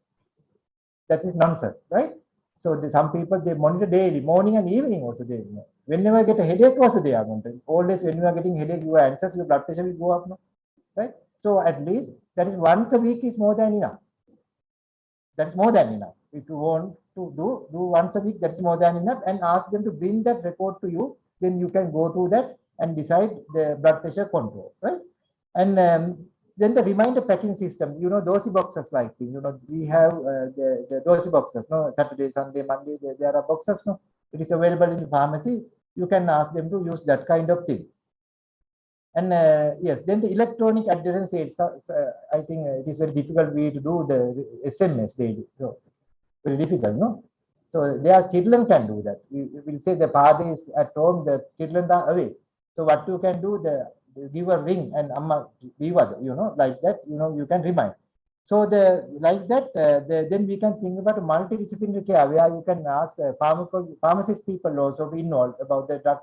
That is nonsense, right? So some people, they monitor daily, morning and evening also. They whenever get a headache also they are monitoring. Always when you are getting headache, your answers, your blood pressure will go up, no? Right? So at least that is once a week is more than enough. That is more than enough. If you want to do once a week, that's more than enough. And ask them to bring that report to you. Then you can go to that and decide the blood pressure control, right? And then the reminder packing system, you know, dosy boxes like, you know, we have the dosy boxes, no, Saturday, Sunday, Monday, there are boxes, no, it is available in the pharmacy. You can ask them to use that kind of thing. And yes, then the electronic adherence aids, I think it is very difficult way to do the SMS daily. So very difficult, no? So their children can do that. We will say the father is at home, the children are away. So what you can do, give a ring and amma viva, you know, like that, you know, you can remind. So like that, then we can think about multidisciplinary care where you can ask pharmacist people also be involved about the drug,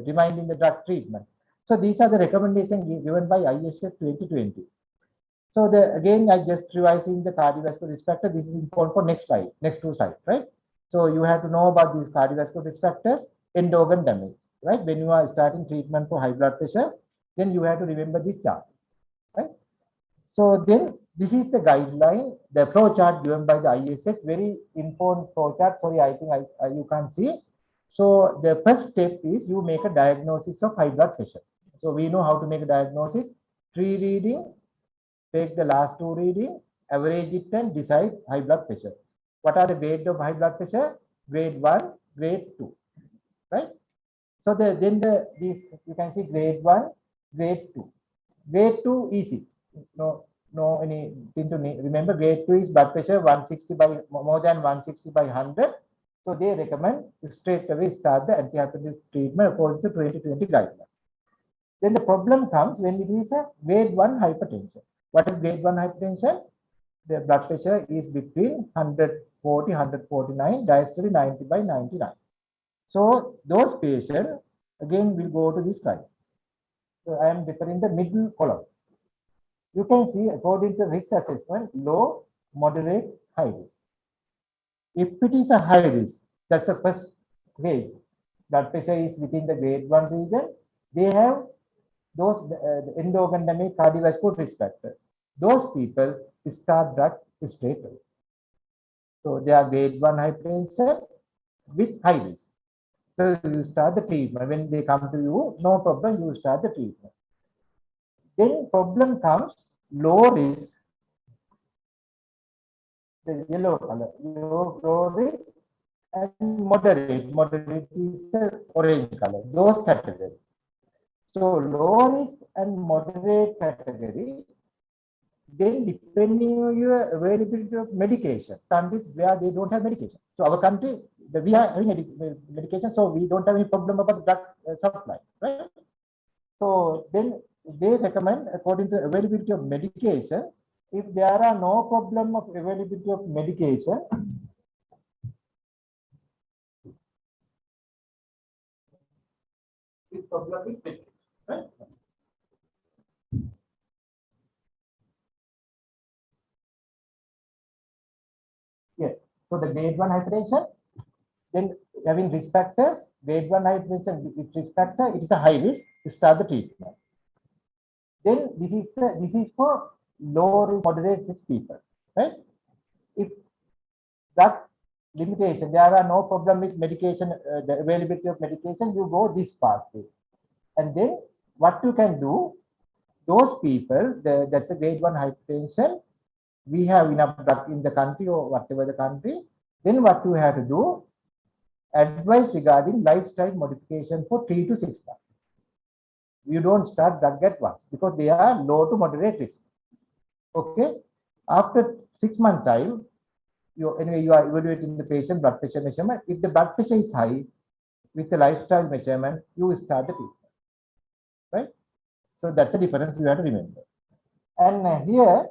reminding the drug treatment. So these are the recommendations given by ISS 2020. So again, I just revising the cardiovascular risk factor. This is important for next slide, next 2 slides, right? So you have to know about these cardiovascular risk factors, end organ damage, right? When you are starting treatment for high blood pressure, then you have to remember this chart, right? So then this is the guideline, the flow chart given by the ISH, very important flow chart. Sorry, I think you can't see. So the first step is you make a diagnosis of high blood pressure. So we know how to make a diagnosis, 3 reading, take the last 2 reading, average it and decide high blood pressure. What are the grade of high blood pressure? Grade 1, grade 2, right? So these you can see grade 1, grade 2. Grade 2 easy. No anything to remember. Grade 2 is blood pressure 160 by more than 160 by 100. So they recommend straight away start the anti-hypertensive treatment according to 2020 guidelines. Then the problem comes when it is a grade 1 hypertension. What is grade 1 hypertension? The blood pressure is between 140, 149, diastole 90 by 99. So those patients, again, will go to this slide. So I am referring the middle column. You can see according to risk assessment, low, moderate, high risk. If it is a high risk, that's the first grade. Blood pressure is within the grade 1 region. They have those endocrine damage, cardiovascular risk factor. Those people start drug straight away. So they are grade 1 hypertension with high risk. So you start the treatment. When they come to you, no problem, you start the treatment. Then problem comes low risk, the yellow color, low risk, and moderate. Moderate is the orange color, those categories. So low risk and moderate category, then depending on your availability of medication, countries where they don't have medication. So our country, we are having medication, so we don't have any problem about drug supply, right? So then they recommend according to availability of medication. If there are no problem of availability of medication, this problem is fixed, right? Yes. So the grade 1 hypertension, then having risk factors, grade 1 hypertension with risk factor, it is a high risk to start the treatment. Then this is for low risk, moderate risk people, right? If that limitation, there are no problem with medication, the availability of medication, you go this pathway. And then what you can do, those people, that's a grade 1 hypertension, we have enough drug in the country or whatever the country, then what you have to do, advice regarding lifestyle modification for 3 to 6 months. You don't start drug at once because they are low to moderate risk. Okay. After 6 months time, you are evaluating the patient blood pressure measurement. If the blood pressure is high with the lifestyle measurement, you start the treatment. Right? So that's the difference you have to remember. And here,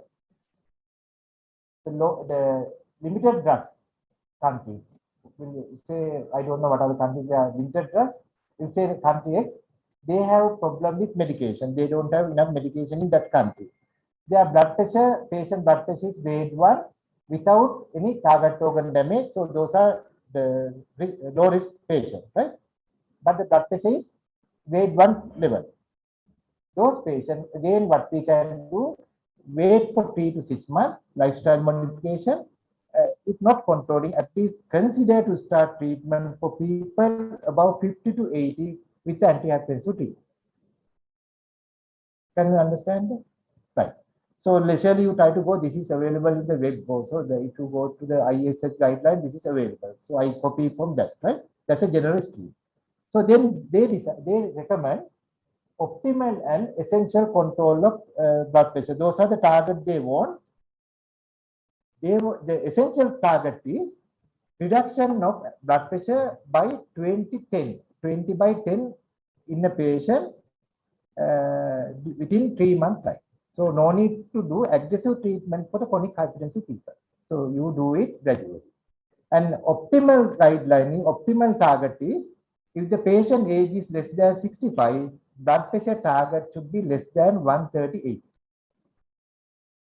the limited drugs countries. When you say, I don't know what other countries are limited drugs, you say the country X, they have problem with medication. They don't have enough medication in that country. Their blood pressure, patient blood pressure is grade 1 without any target organ damage. So those are the low risk patients, right? But the blood pressure is grade 1 level. Those patients, again, what we can do, wait for 3 to 6 months, lifestyle modification. If not controlling, at least consider to start treatment for people above 50 to 80 with anti-hypertensive treatment. Can you understand that? Right. So leisurely you try to go, this is available in the web also. If you go to the ISH guideline, this is available. So I copy from that, right? That's a general scheme. So then they recommend optimal and essential control of blood pressure. Those are the targets they want. The essential target is reduction of blood pressure by 20 by 10 in a patient within 3 months time. So no need to do aggressive treatment for the chronic hypertensive people. So you do it gradually. And optimal guideline, optimal target is if the patient age is less than 65, blood pressure target should be less than 138.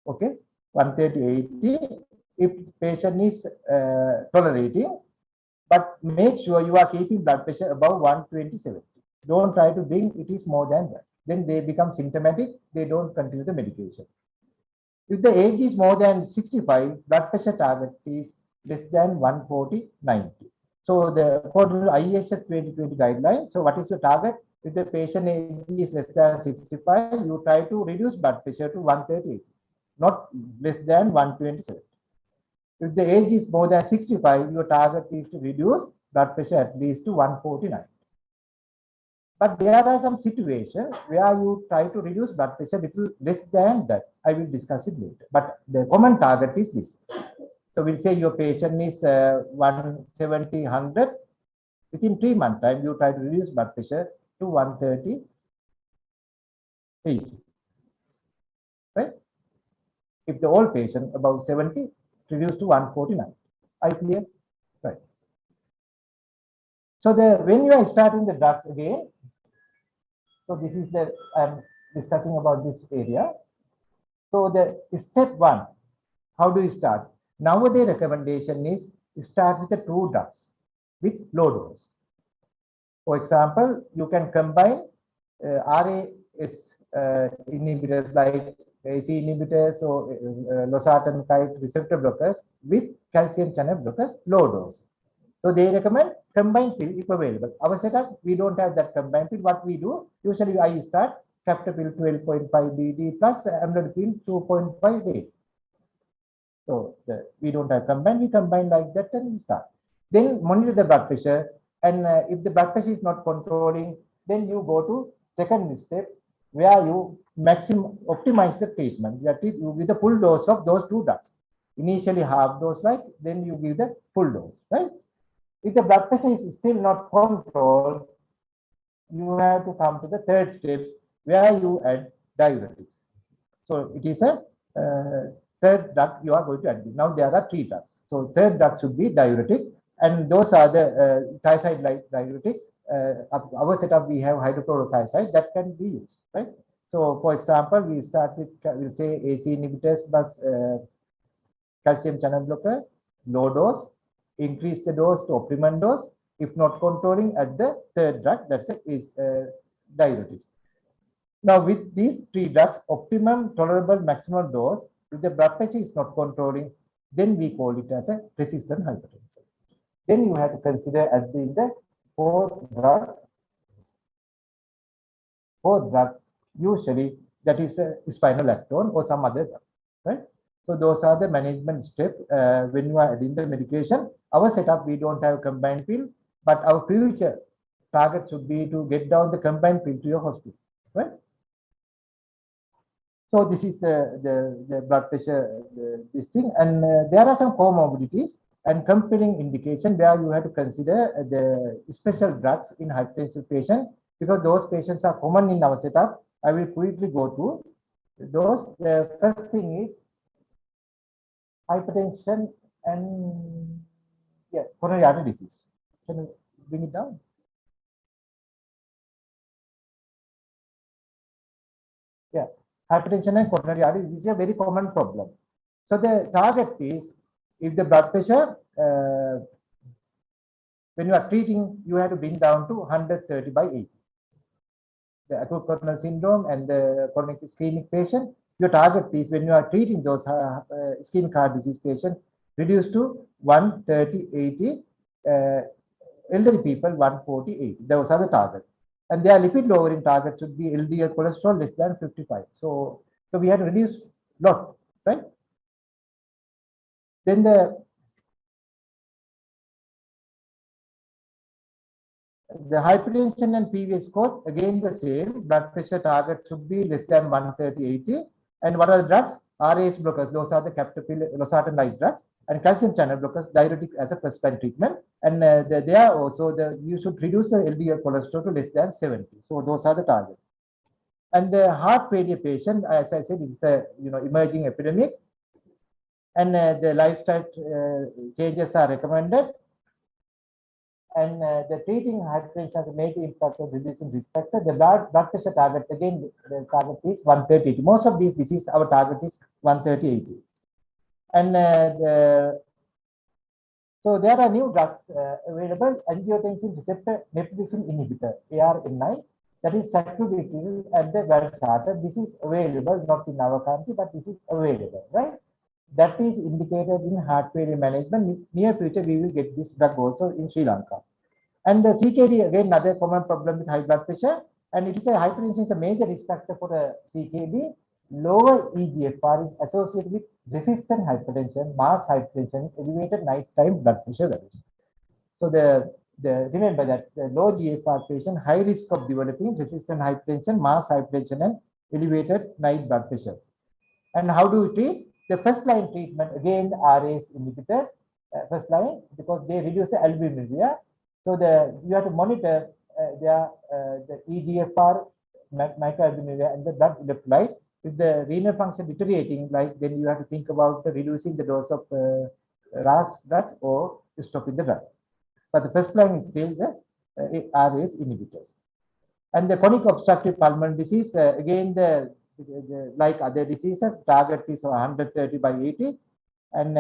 Okay, 130/80 if patient is tolerating, but make sure you are keeping blood pressure above 120/70. Don't try to bring it is more than that. Then they become symptomatic, they don't continue the medication. If the age is more than 65, blood pressure target is less than 140/90. So according to ISH 2020 guidelines, so what is your target? If the patient age is less than 65, you try to reduce blood pressure to 138, not less than 127. If the age is more than 65, your target is to reduce blood pressure at least to 149. But there are some situations where you try to reduce blood pressure little less than that. I will discuss it later. But the common target is this. So we'll say your patient is 170, 100. Within 3 months time, you try to reduce blood pressure to 138. Right? If the old patient above 70, reduce to 149. I clear? Right. So when you are starting the drugs again, so this is the I'm discussing about this area. So the step 1, how do you start? Nowadays recommendation is start with the 2 drugs with low dose. For example, you can combine RAS inhibitors like AC inhibitors or losartan kite receptor blockers with calcium channel blockers low dose. So they recommend combined pill if available. Our setup, we don't have that combined pill. What we do, usually I start captor pill 12.5 BD plus amlodipine 2.5 weight. So we don't have combined, we combine like that and we start. Then monitor the blood pressure, and if the blood pressure is not controlling, then you go to second step where you optimize the treatment. That is, you give the full dose of those 2 drugs. Initially half dose, like then you give the full dose, right? If the blood pressure is still not controlled, you have to come to the third step where you add diuretics. So it is a third drug you are going to add. Now there are 3 drugs. So third drug should be diuretic, and those are the thiazide-like diuretics. Our setup, we have hydrochlorothiazide that can be used, right? So for example, we start with, we'll say AC inhibitors plus calcium channel blocker, low dose, increase the dose to optimum dose. If not controlling, at the third drug, that's it, is diuretics. Now with these 3 drugs, optimum tolerable maximum dose, if the blood pressure is not controlling, then we call it as a resistant hypertension. Then you have to consider as being the 4th drug. 4th drug, usually that is spironolactone or some other drug, right? So those are the management steps when you are adding the medication. Our setup, we don't have combined pill, but our future target should be to get down the combined pill to your hospital, right? So this is the blood pressure, this thing, and there are some comorbidities and compelling indication where you have to consider the special drugs in hypertensive patients, because those patients are common in our setup. I will quickly go to those. The first thing is hypertension and coronary artery disease. Can you bring it down? Yeah, hypertension and coronary artery disease is a very common problem. So the target is, if the blood pressure, when you are treating, you have to bring down to 130/80. The acute coronary syndrome and the chronic ischemic patient, your target is, when you are treating those ischemic heart disease patients, reduce to 130/80. Elderly people 140/80. Those are the target. And their lipid lowering target should be LDL cholesterol less than 55. So we have to reduce a lot, right? Then the hypertension and PV score, again the same. Blood pressure target should be less than 130/80. And what are the drugs? RAS blockers, those are the captor pill, losartan-like drugs, and calcium channel blockers, diuretic as a prescribed treatment. And they are also you should reduce the LDL cholesterol to less than 70. So those are the targets. And the heart failure patient, as I said, it's a emerging epidemic, and the lifestyle changes are recommended. And the treating hypertension has a major impact on reducing risk factor. The blood pressure target, again, the target is 130/80. Most of these diseases, our target is 130/80. And so there are new drugs available. Angiotensin receptor neprilysin inhibitor, ARNI, that is Chathurika at the Valsartan. This is available, not in our country, but this is available, right? That is indicated in heart failure management. Near future, we will get this drug also in Sri Lanka. And the CKD, again, another common problem with high blood pressure. And it is hypertension is a major risk factor for the CKD. lower EGFR is associated with resistant hypertension, mass hypertension, elevated nighttime blood pressure levels. So remember that the low GFR patient high risk of developing resistant hypertension, mass hypertension, and elevated night blood pressure. And how do we treat? The first line treatment again the RAS inhibitors, first line, because they reduce the albuminuria. So you have to monitor the EGFR, microalbuminuria, and the blood electrolyte. If the renal function deteriorating, then you have to think about reducing the dose of RAS drugs or stopping the drug. But the first line is still the RAS inhibitors. And the chronic obstructive pulmonary disease, again, like other diseases, target is 130 by 80. And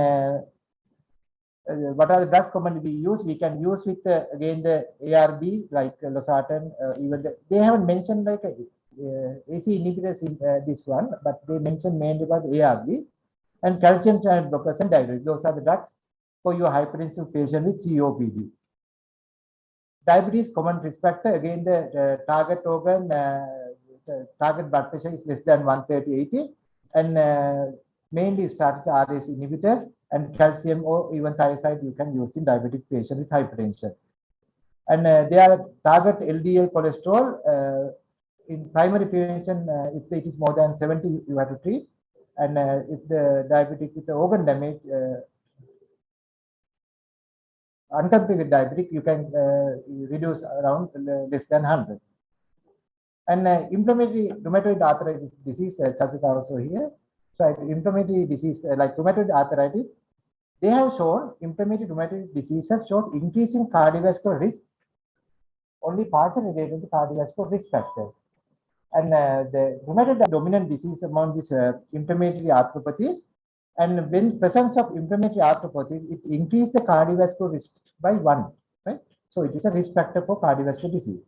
what are the drugs commonly used? We can use with again the ARB like losartan. Even they haven't mentioned like AC inhibitors in this one, but they mentioned mainly about ARBs and calcium channel blockers and diuretics. Those are the drugs for your hypertensive patient with COPD. Diabetes common risk factor, again the target organ, target blood pressure is less than 130/80, and mainly started RAS inhibitors and calcium or even thiazide you can use in diabetic patient with hypertension. And they are target LDL cholesterol. In primary prevention, if it is more than 70, you have to treat. And if the diabetic with the organ damage, untreated diabetic, you can reduce around less than 100. And inflammatory rheumatoid arthritis disease, Chathurika also here. So inflammatory disease like rheumatoid arthritis, they have shown inflammatory rheumatoid diseases shows increasing cardiovascular risk, only partially related to cardiovascular risk factor. And the rheumatoid dominant disease among these inflammatory arthropathies. And when presence of inflammatory arthropathy, it increases the cardiovascular risk by 1, right? So it is a risk factor for cardiovascular disease.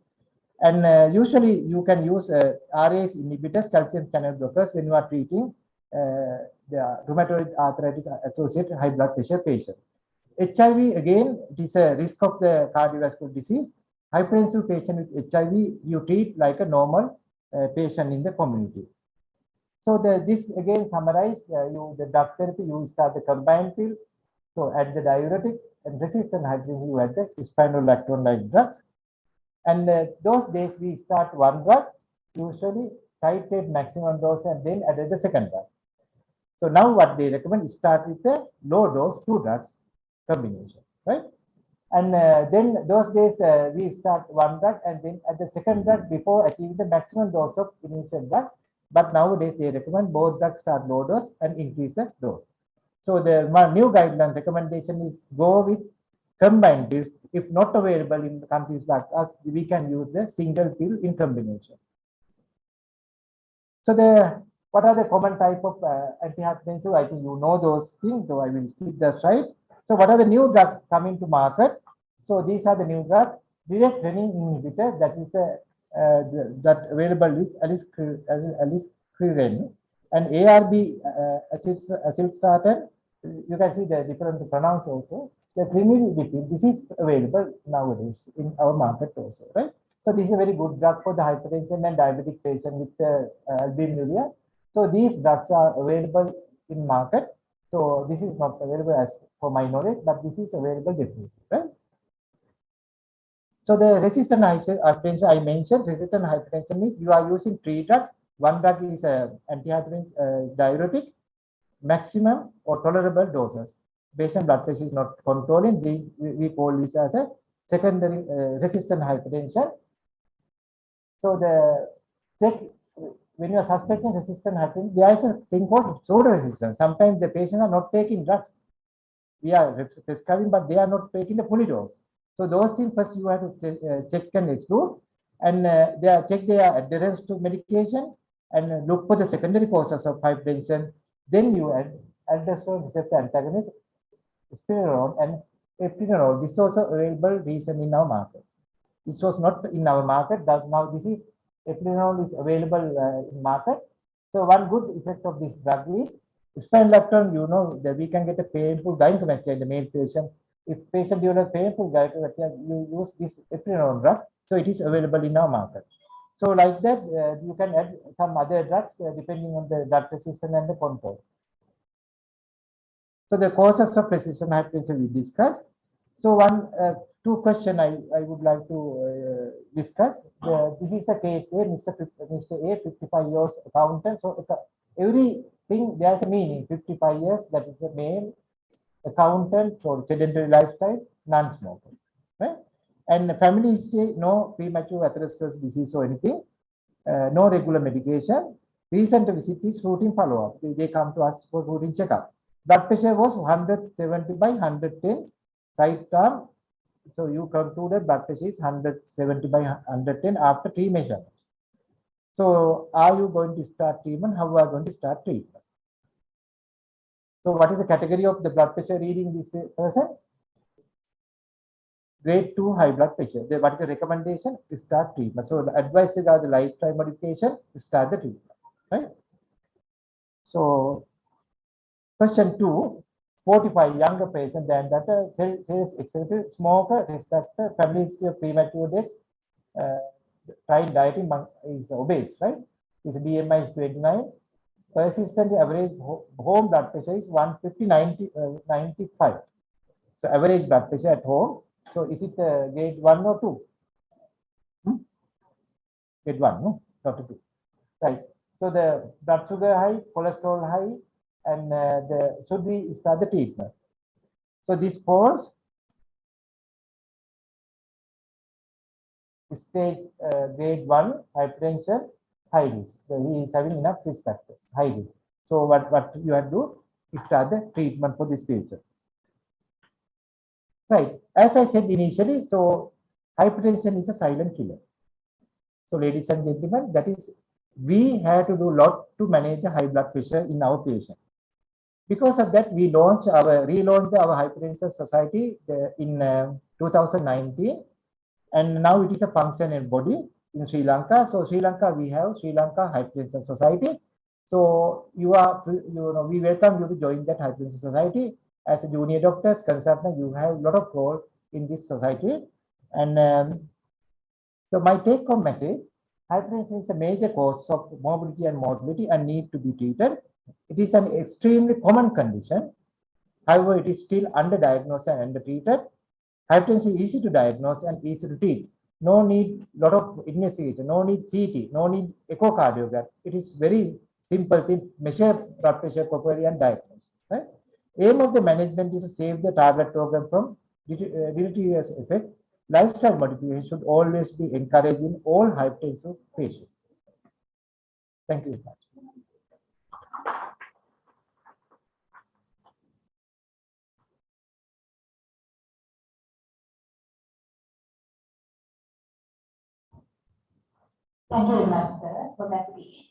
And usually you can use RAS inhibitors, calcium channel blockers when you are treating the rheumatoid arthritis associated high blood pressure patient. HIV, again, it is a risk of the cardiovascular disease. Hypertensive patient with HIV, you treat like a normal patient in the community. So this again summarize the drug therapy, you start the combined pill. So at the diuretics and resistant hypertension, you add the spironolactone like drugs. And those days we start one drug, usually titrate maximum dose and then add the second drug. So now what they recommend is start with the low dose 2 drugs combination, right? And then those days we start one drug and then add the second drug before achieving the maximum dose of initial drug. But nowadays they recommend both drugs start low dose and increase the dose. So the new guideline recommendation is go with combined pills. If not available in countries like us, we can use the single pill in combination. So what are the common type of antihypertensive? I think you know those things, so I will skip that slide. So what are the new drugs coming to market? So these are the new drugs. Direct renin inhibitor, that is that available with aliskiren, and ARB acylstatin. You can see the different to pronounce also. The crimidipine, this is available nowadays in our market also, right? So this is a very good drug for the hypertension and diabetic patient with albuminuria. So these drugs are available in market. So this is not available as for my knowledge, but this is available definitely, right? So the resistant hypertension, I mentioned resistant hypertension is you are using 3 drugs. One drug is antihypertensive diuretic, maximum or tolerable doses. Patient blood pressure is not controlling. We call this as a secondary resistant hypertension. So when you are suspecting resistant hypertension, there is a thing called pseudo resistance. Sometimes the patients are not taking drugs. We are prescribing, but they are not taking the full dose. So those things first you have to check and exclude, and check their adherence to medication, and look for the secondary causes of hypertension. Then you add aldosterone receptor antagonist, spironolactone, and epinol. This is also available recently in our market. This was not in our market. That now this is epinol is available in market. So one good effect of this drug is spironolactone. You know that we can get a painful gynecomastia in the male patient. If patient develops painful gynecomastia, you use this epinol drug. So it is available in our market. So like that, you can add some other drugs depending on the blood precision and the control. So the causes of persistent hypertension we discussed. So two questions I would like to discuss. This is a case A, Mr. A, 55 years accountant. So everything there's a meaning. 55 years, that is a male accountant for sedentary lifestyle, non-smoker, right? And the family history, no premature atherosclerosis disease or anything, no regular medication. Recent visit is routine follow-up. They come to us for routine checkup. Blood pressure was 170 by 110, right arm. So you concluded blood pressure is 170 by 110 after 3 measurements. So are you going to start treatment? How are you going to start treatment? So what is the category of the blood pressure reading this person? Grade 2 high blood pressure. What is the recommendation? Start treatment. So the advices are the lifestyle modification, start the treatment, right? So question 2, 45 younger patient than that sales executive, smoker, respecter, family history of premature death, tried dieting, is obese, right? His BMI is 29. Persistent average home blood pressure is 150 95. So average blood pressure at home. So is it grade 1 or 2? Grade 1, no? Not 2. Right. So the blood sugar high, cholesterol high, and should we start the treatment? So this falls stage grade 1 hypertension, high risk. So he is having enough risk factors, high risk. So what you have to do is start the treatment for this patient. Right. As I said initially, so hypertension is a silent killer. So ladies and gentlemen, that is, we have to do a lot to manage the high blood pressure in our patient. Because of that, we relaunched our hypertension society in 2019, and now it is a functional body in Sri Lanka. So Sri Lanka, we have Sri Lanka Hypertension Society. So we welcome you to join that hypertension society. As a junior doctors, consultant, you have a lot of role in this society. And so my take-home message: hypertension is a major cause of morbidity and mortality and need to be treated. It is an extremely common condition. However, it is still underdiagnosed and undertreated. Hypertension is easy to diagnose and easy to treat. No need lot of investigation, no need CT, no need echocardiogram. It is very simple to measure blood pressure properly and diagnose. Right? Aim of the management is to save the target program from deleterious effect. Lifestyle modification should always be encouraged in all hypertensive patients. Thank you very much. Thank you very much, sir, for that speech.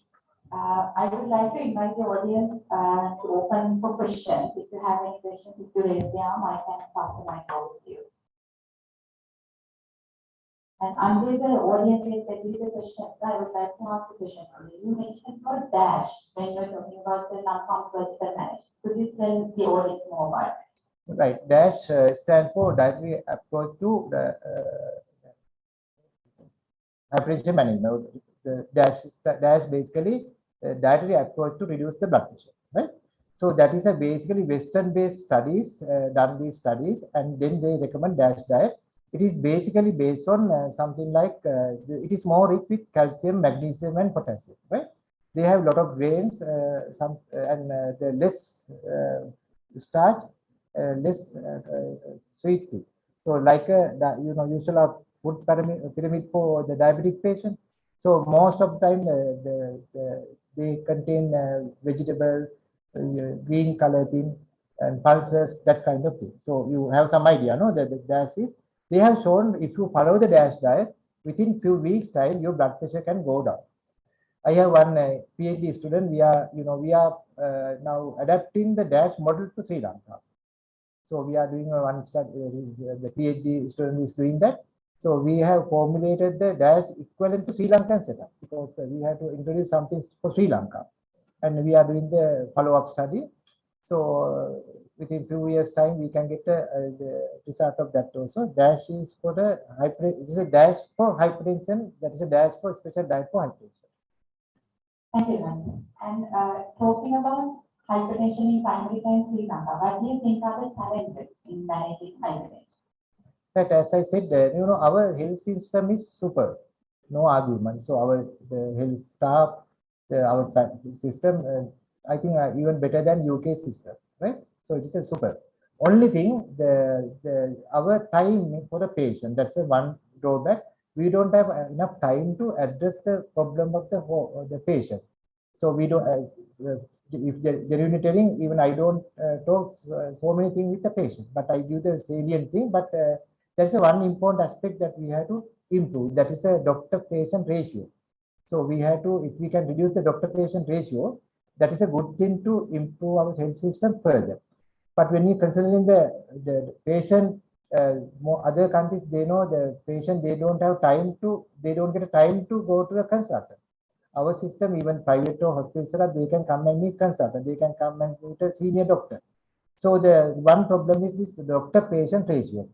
I would like to invite the audience to open for questions. If you have any questions, if you raise the arm, I can pass the mic over to you. And until the audience is ready with the questions, I would like to ask a question. You mentioned for DASH when you're talking about the non-pharmacological management. Could you tell the audience more about it? Right. DASH stands for dietary approach to the hypertension management. The DASH basically dietary approach to reduce the blood pressure, right? So that is a basically Western-based studies, done these studies, and then they recommend DASH diet. It is basically based on something like, it is more rich with calcium, magnesium, and potassium, right? They have a lot of grains, the less starch, less sweet tea. So like, usual food pyramid for the diabetic patient. So most of the time, they contain vegetable, green color thing, and pulses, that kind of thing. So you have some idea, no? That the DASH is. They have shown if you follow the DASH diet, within few weeks time, your blood pressure can go down. I have one PhD student. We are now adapting the DASH model to Sri Lanka. So we are doing one study. The PhD student is doing that. So we have formulated the DASH equivalent to Sri Lankan setup because we have to introduce something for Sri Lanka, and we are doing the follow-up study. So within few years time, we can get the result of that also. Dash is for the hyper. It is a dash for hypertension. That is a dash for special diet for hypertension. Thank you, ma'am. And talking about hypertension in primary care in Sri Lanka, what do you think are the challenges in managing hypertension? But as I said, our health system is super, no argument. So the health staff, our system, I think even better than UK system, right? So it is a super. Only thing, our time for the patient, that's a one drawback. We don't have enough time to address the problem of the patient. So we don't. If they're telling, even I don't talk so many things with the patient, but I give the salient thing. But that's one important aspect that we have to improve. That is a doctor-patient ratio. So we have to, if we can reduce the doctor-patient ratio, that is a good thing to improve our health system further. But when you considering the patient, more other countries, they know the patient, they don't have time to, they don't get a time to go to a consultant. Our system, even private or hospitals, they can come and meet consultant, they can come and meet a senior doctor. So the one problem is this doctor-patient ratio.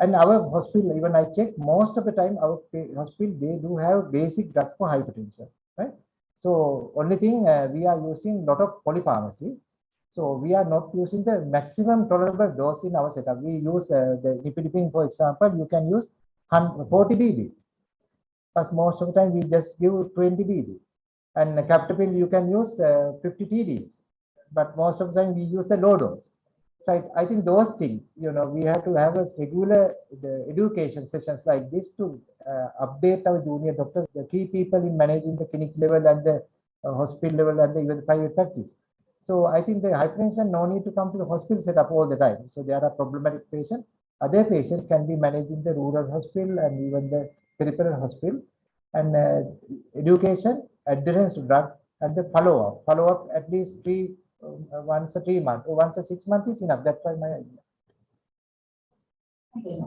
And our hospital, even I check, most of the time our hospital, they do have basic drugs for hypertension, right? So only thing we are using a lot of polypharmacy. So we are not using the maximum tolerable dose in our setup. We use the nifedipine, for example, you can use 40 BD. But most of the time we just give 20 BD. And captopril you can use 50 TDs. But most of the time we use the low dose. Right, I think those things, we have to have a regular education sessions like this to update our junior doctors, the key people in managing the clinic level and the hospital level and even the private practice. So I think the hypertension no need to come to the hospital setup all the time. So there are problematic patients. Other patients can be managed in the rural hospital and even the peripheral hospital. And education, adherence to drug, and the follow-up at least once a 3 months or once a 6 months is enough. That's why my idea. Okay.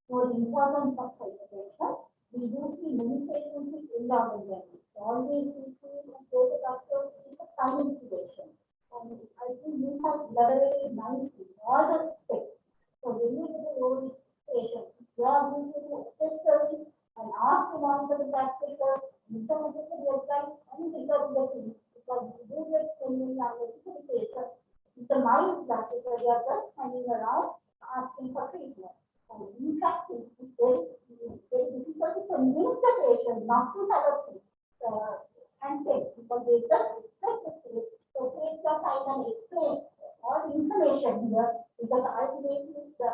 For the importance of hypertension, we do see many patients with endorphin. Always we see and go to doctor is a silent situation. And I think you have elaborated nicely all the steps. So when you get a low patient, you are going to do a test service and ask to monitor the blood pressure, listen to the blood type, and record the things. Because you do get training on the patient. With the mild blood pressure, they are just hanging around asking for treatment. And in practice, it's very difficult to convince the patient not to have a handshake because they just expect it. So take your time and explain all the information here because ultimately the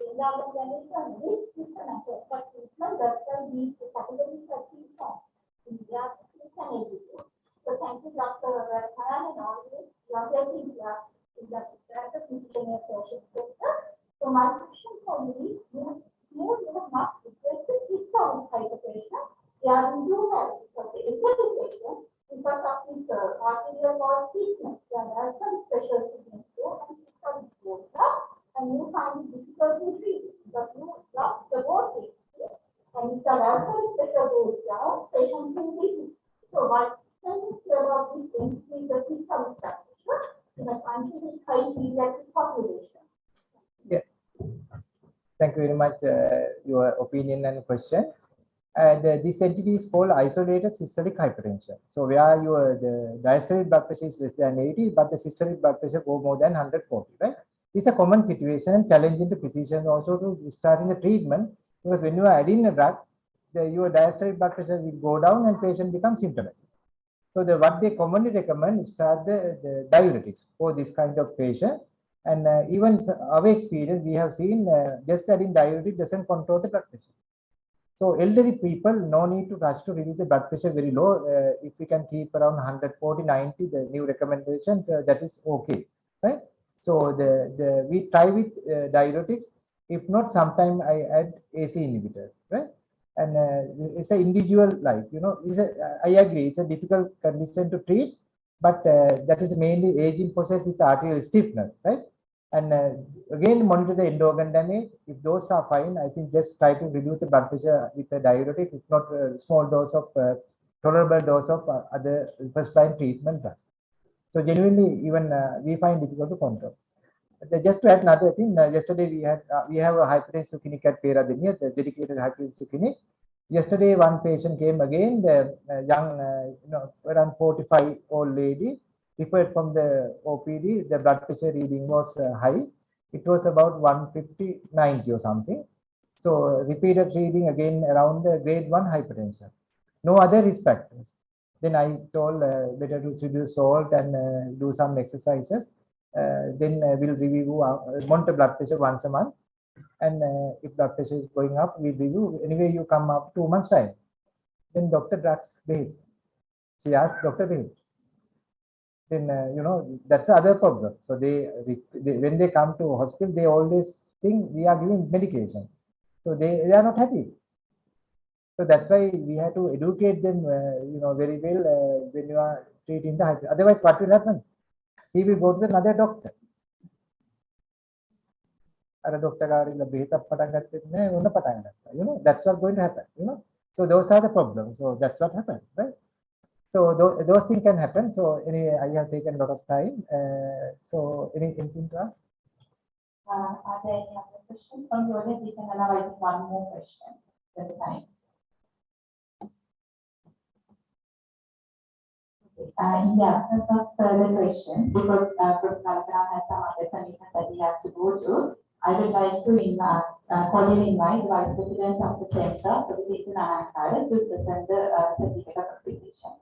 organization is system but treatment that's why these categories are treatment. We are treatment education. So thank you, Dr. Khan, and all this. You are helping in the physician session. So my question for you, you have not requested historic hypertension. They are in due health. So the education because of this arterial wall treatment, there are some special treatments and systemic growth. And you find it difficult to treat because you lost the bone and if there are some special goes down, patients will be. So what can you say about this increase the systemic practitioner in a country with high pediatric population? Yeah. Thank you very much, your opinion and question. This entity is called isolated systolic hypertension. So where the diastolic blood pressure is less than 80, but the systolic blood pressure go more than 140, right? This is a common situation and challenging to physicians also to starting the treatment because when you are adding a drug, your diastolic blood pressure will go down and patient becomes symptomatic. So what they commonly recommend is start the diuretics for this kind of patient. And even our experience, we have seen just adding diuretic doesn't control the blood pressure. So elderly people, no need to rush to reduce the blood pressure very low. If we can keep around 140, 90, the new recommendation, that is okay, right? So we try with diuretics. If not, sometime I add AC inhibitors, right? And it's an individual life, I agree, it's a difficult condition to treat, but that is mainly aging process with arterial stiffness, right? And again, monitor the end organ damage. If those are fine, I think just try to reduce the blood pressure with the diuretics. If not, small dose of tolerable dose of other first line treatment drugs. So genuinely, even we find difficult to control. Just to add another thing, yesterday we have a hypertensive clinic at Dandeniya, the dedicated hypertensive clinic. Yesterday, one patient came again, the young, around 45-old lady, referred from the OPD. The blood pressure reading was high. It was about 150/90 or something. So repeated reading again around the grade 1 hypertension. No other risk factors. Then I told better to reduce salt and do some exercises. Then we'll review, monitor blood pressure once a month. And if blood pressure is going up, we review. Anyway, you come up 2 months time. Then doctor drugs behave. She asked doctor behave. Then that's the other problem. So they when they come to hospital, they always think we are giving medication. So they are not happy. So that's why we have to educate them, very well when you are treating the hypertension. Otherwise, what will happen? She will go to another doctor. Doctor, that's what's going to happen. So those are the problems. So that's what happened, right? So those things can happen. So anyway, I have taken a lot of time. So anything to ask? Are there any other questions from the audience? We can allow one more question at a time. Yeah, some further questions because Prof. Ralapanawa has some other commitments that he has to go to. I would like to cordially invite the Vice President of the Center for the Patient Untitled to present the certificate of application.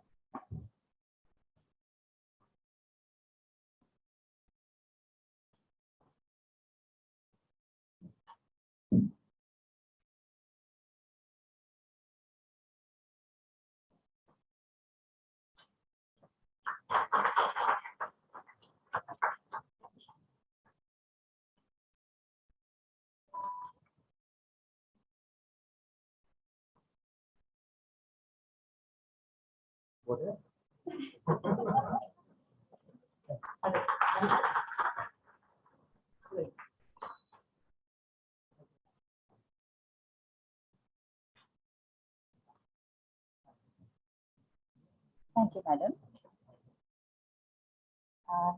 Thank you, madam.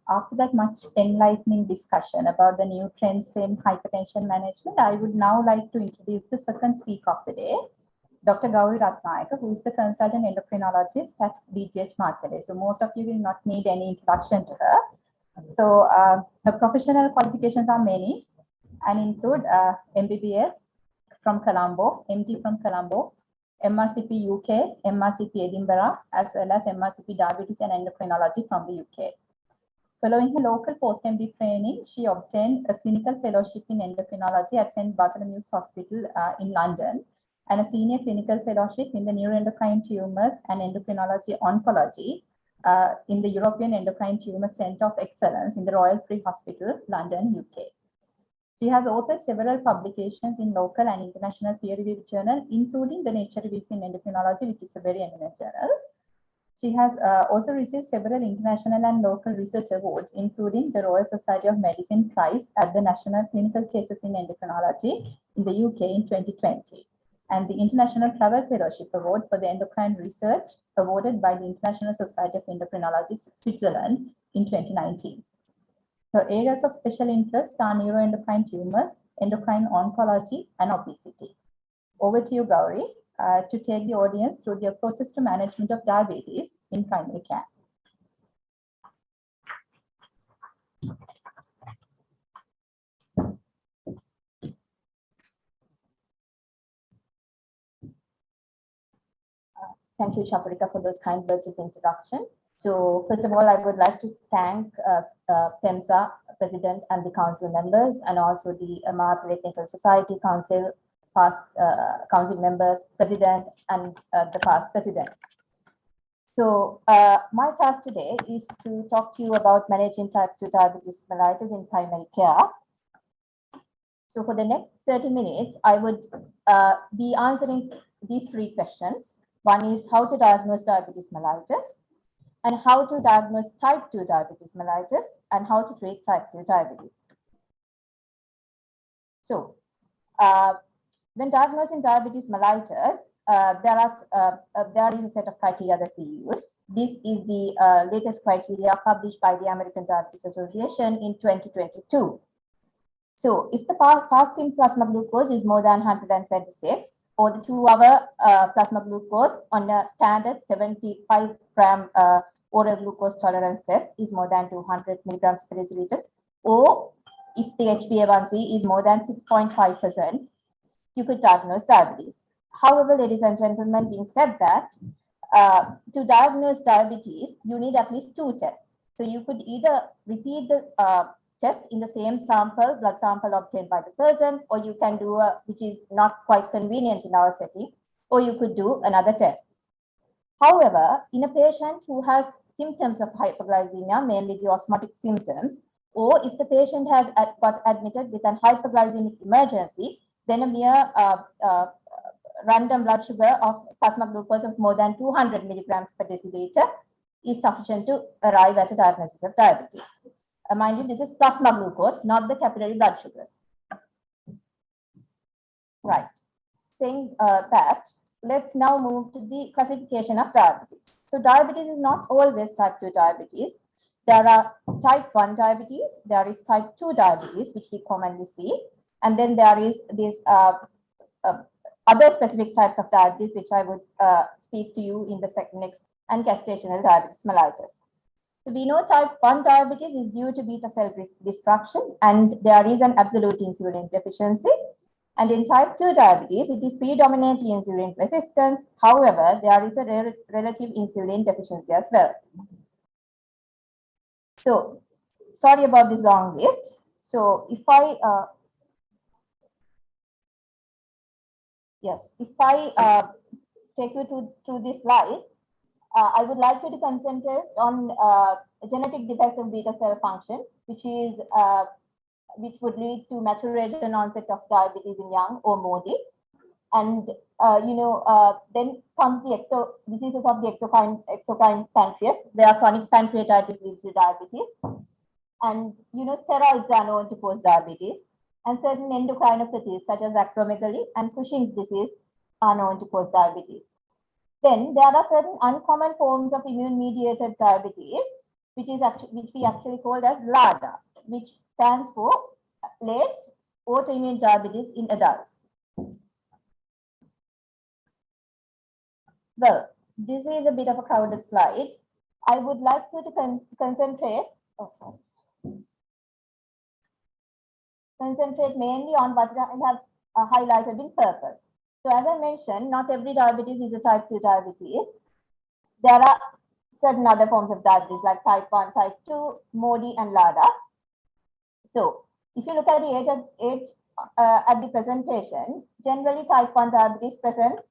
After that much enlightening discussion about the new trends in hypertension management, I would now like to introduce the second speaker of the day, Dr. Gowri Ratnayaka, who is the consultant endocrinologist at DGH Matale. So most of you will not need any introduction to her. So her professional qualifications are many and include MBBS from Colombo, MD from Colombo, MRCP UK, MRCP Edinburgh, as well as MRCP Diabetes and Endocrinology from the UK. Following her local post-MD training, she obtained a clinical fellowship in endocrinology at St. Bartholomew's Hospital in London and a senior clinical fellowship in the neuroendocrine tumors and endocrinology oncology in the European Endocrine Tumor Centre of Excellence in the Royal Free Hospital, London, UK. She has authored several publications in local and international peer-reviewed journals, including the Nature Reviews in Endocrinology, which is a very eminent journal. She has also received several international and local research awards, including the Royal Society of Medicine Prize at the National Clinical Cases in Endocrinology in the UK in 2020, and the International Travel Fellowship Award for the Endocrine Research awarded by the International Society of Endocrinology, Switzerland in 2019. Her areas of special interest are neuroendocrine tumors, endocrine oncology, and obesity. Over to you, Gowri, to take the audience through the approaches to management of diabetes in primary care. Thank you, Chathurika, for those kind words of introduction. So first of all, I would like to thank PeMSAA President and the council members, and also the Matale Clinical Society Council, past council members, president, and the past president. So my task today is to talk to you about managing type 2 diabetes mellitus in primary care. So for the next 30 minutes, I would be answering these three questions. One is how to diagnose diabetes mellitus, and how to diagnose type 2 diabetes mellitus, and how to treat type 2 diabetes. So, when diagnosing diabetes mellitus, there is a set of criteria that we use. This is the latest criteria published by the American Diabetes Association in 2022. So, if the fasting plasma glucose is more than 126, or the 2-hour plasma glucose on a standard 75 gram oral glucose tolerance test is more than 200 milligrams per deciliter, or if the HbA1c is more than 6.5%, you could diagnose diabetes. However, ladies and gentlemen, being said that, to diagnose diabetes, you need at least 2 tests. So you could either repeat the test in the same sample, blood sample obtained by the person, or you can do which is not quite convenient in our setting, or you could do another test. However, in a patient who has symptoms of hyperglycemia, mainly the osmotic symptoms, or if the patient has got admitted with an hyperglycemic emergency, then a mere random blood sugar of plasma glucose of more than 200 milligrams per deciliter is sufficient to arrive at a diagnosis of diabetes. Mind you, this is plasma glucose, not the capillary blood sugar. Right. Saying that, let's now move to the classification of diabetes. So diabetes is not always type 2 diabetes. There are type 1 diabetes, there is type 2 diabetes, which we commonly see, and then there is this other specific types of diabetes, which I would speak to you in the next, and gestational diabetes mellitus. So we know type 1 diabetes is due to beta cell destruction, and there is an absolute insulin deficiency. And in type 2 diabetes, it is predominantly insulin resistance. However, there is a relative insulin deficiency as well. So, sorry about this long list. So, if I take you to this slide, I would like you to concentrate on genetic defects of beta cell function, which would lead to maturation onset of diabetes in young or MODY. And then comes the diseases of the exocrine pancreas, where chronic pancreatitis leads to diabetes. And steroids are known to cause diabetes, and certain endocrinopathies such as acromegaly and Cushing's disease are known to cause diabetes. Then there are certain uncommon forms of immune-mediated diabetes, which we actually call as LADA, which stands for late autoimmune diabetes in adults. Well, this is a bit of a crowded slide. I would like you to concentrate mainly on what I have highlighted in purple. So as I mentioned, not every diabetes is a type 2 diabetes. There are certain other forms of diabetes like type 1, type 2, MODY, and LADA. So if you look at the age at the presentation, generally type 1 diabetes presents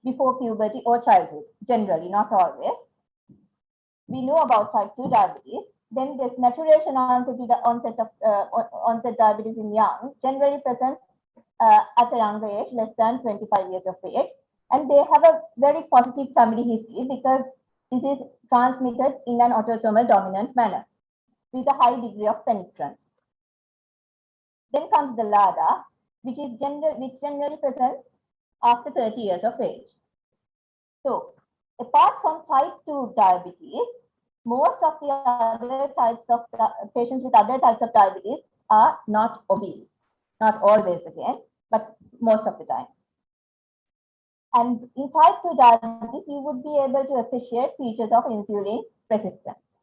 before puberty or childhood, generally, not always. We know about type 2 diabetes. Then this maturation onset diabetes in young generally presents at a younger age, less than 25 years of age. And they have a very positive family history because this is transmitted in an autosomal dominant manner with a high degree of penetrance. Then comes the LADA, which generally presents after 30 years of age. So, apart from type 2 diabetes, most of the other types of patients with other types of diabetes are not obese. Not always again, but most of the time. And in type 2 diabetes, you would be able to appreciate features of insulin resistance.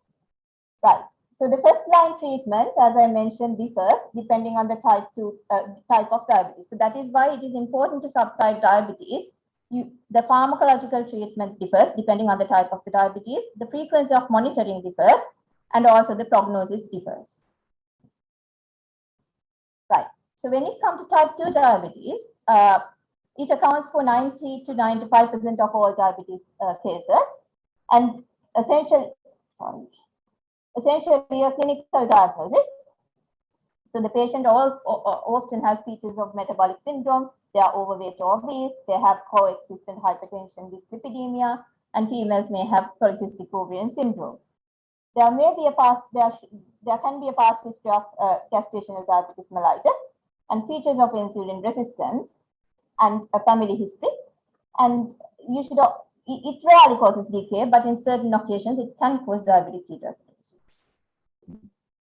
Right. So the first line treatment, as I mentioned, differs depending on the type of diabetes. So that is why it is important to subtype diabetes. The pharmacological treatment differs depending on the type of the diabetes. The frequency of monitoring differs, and also the prognosis differs. Right. So when it comes to type 2 diabetes, it accounts for 90 to 95% of all diabetes cases, and essentially a clinical diagnosis. So the patient often has features of metabolic syndrome. They are overweight or obese. They have coexistent hypertension, dyslipidemia, and females may have polycystic ovarian syndrome. There can be a past history of gestational diabetes mellitus, and features of insulin resistance and a family history. And you should, it rarely causes decay, but in certain occasions it can cause diabetic ketoacidosis.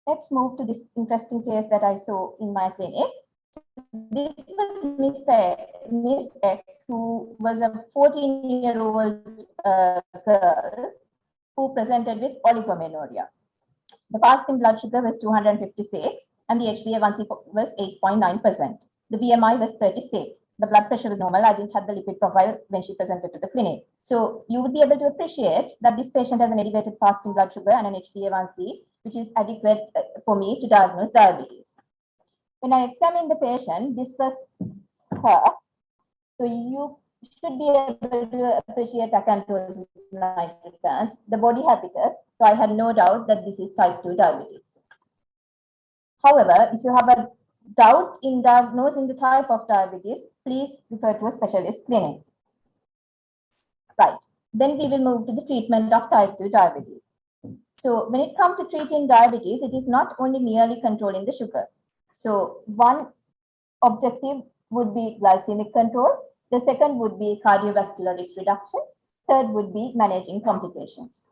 Let's move to this interesting case that I saw in my clinic. This was Miss X, who was a 14-year-old girl who presented with oligomenorrhea. The fasting blood sugar was 256 and the HbA1c was 8.9%. The BMI was 36. The blood pressure was normal. I didn't have the lipid profile when she presented to the clinic. So you would be able to appreciate that this patient has an elevated fasting blood sugar and an HbA1c, which is adequate for me to diagnose diabetes. When I examined the patient, this was her. So you should be able to appreciate acanthosis nigricans, the body habitus. So I had no doubt that this is type 2 diabetes. However, if you have a doubt in diagnosing the type of diabetes, please refer to a specialist clinic. Right. Then we will move to the treatment of type 2 diabetes. So when it comes to treating diabetes, it is not only merely controlling the sugar. So one objective would be glycemic control. The second would be cardiovascular risk reduction. Third would be managing complications.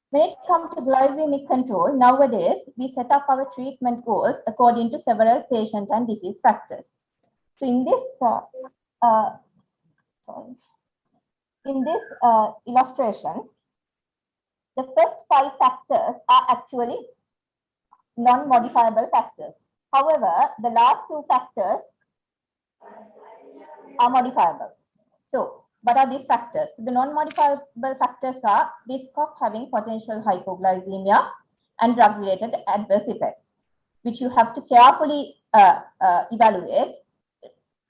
When it comes to glycemic control, nowadays we set up our treatment goals according to several patient and disease factors. So in this illustration, the first 5 factors are actually non-modifiable factors. However, the last 2 factors are modifiable. So, what are these factors? So the non-modifiable factors are risk of having potential hypoglycemia and drug-related adverse effects, which you have to carefully evaluate,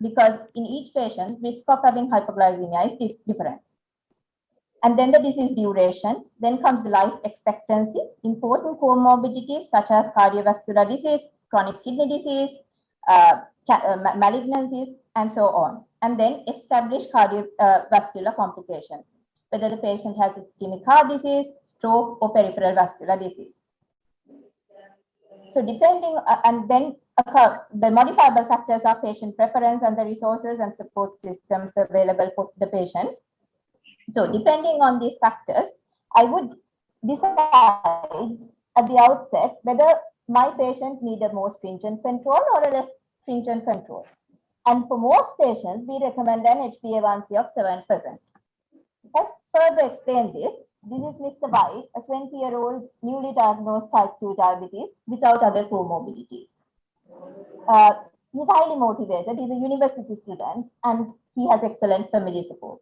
because in each patient, risk of having hypoglycemia is different. And then the disease duration, then comes the life expectancy, important comorbidities such as cardiovascular disease, chronic kidney disease, malignancies, and so on. And then established cardiovascular complications, whether the patient has ischemic heart disease, stroke, or peripheral vascular disease. So depending, and then the modifiable factors are patient preference and the resources and support systems available for the patient. So depending on these factors, I would decide at the outset whether my patient needs a more stringent control or a less stringent control. And for most patients, we recommend an HbA1c of 7%. Let's further explain this. This is Mr. White, a 20-year-old newly diagnosed type 2 diabetes without other comorbidities. He's highly motivated. He's a university student and he has excellent family support.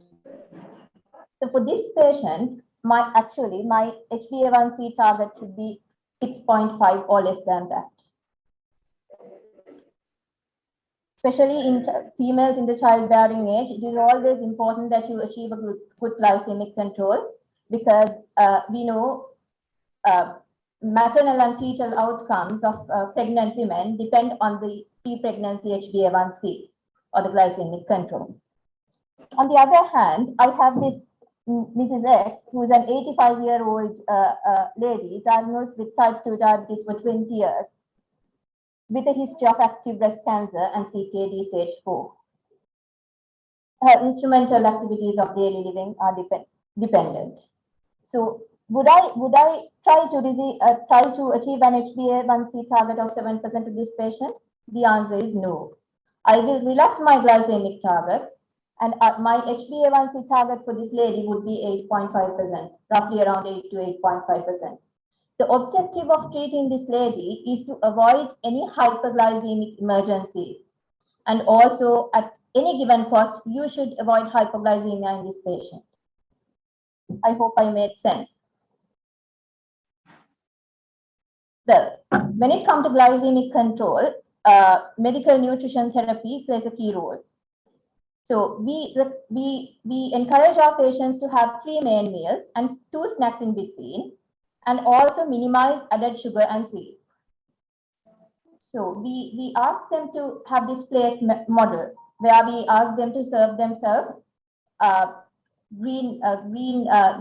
So for this patient, my HbA1c target should be 6.5 or less than that. Especially in females in the childbearing age, it is always important that you achieve a good glycemic control, because we know maternal and fetal outcomes of pregnant women depend on the pre-pregnancy HbA1c or the glycemic control. On the other hand, I have this Mrs. X, who is an 85-year-old lady diagnosed with type 2 diabetes for 20 years, with a history of active breast cancer and CKD stage 4. Her instrumental activities of daily living are dependent. So would I try to achieve an HbA1c target of 7% to this patient? The answer is no. I will relax my glycemic targets, and my HbA1c target for this lady would be 8.5%, roughly around 8 to 8.5%. The objective of treating this lady is to avoid any hyperglycemic emergencies. And also, at any given cost, you should avoid hypoglycemia in this patient. I hope I made sense. Well, when it comes to glycemic control, medical nutrition therapy plays a key role. So we encourage our patients to have 3 main meals and 2 snacks in between, and also minimize added sugar and sweets. So we ask them to have this plate model, where we ask them to serve themselves green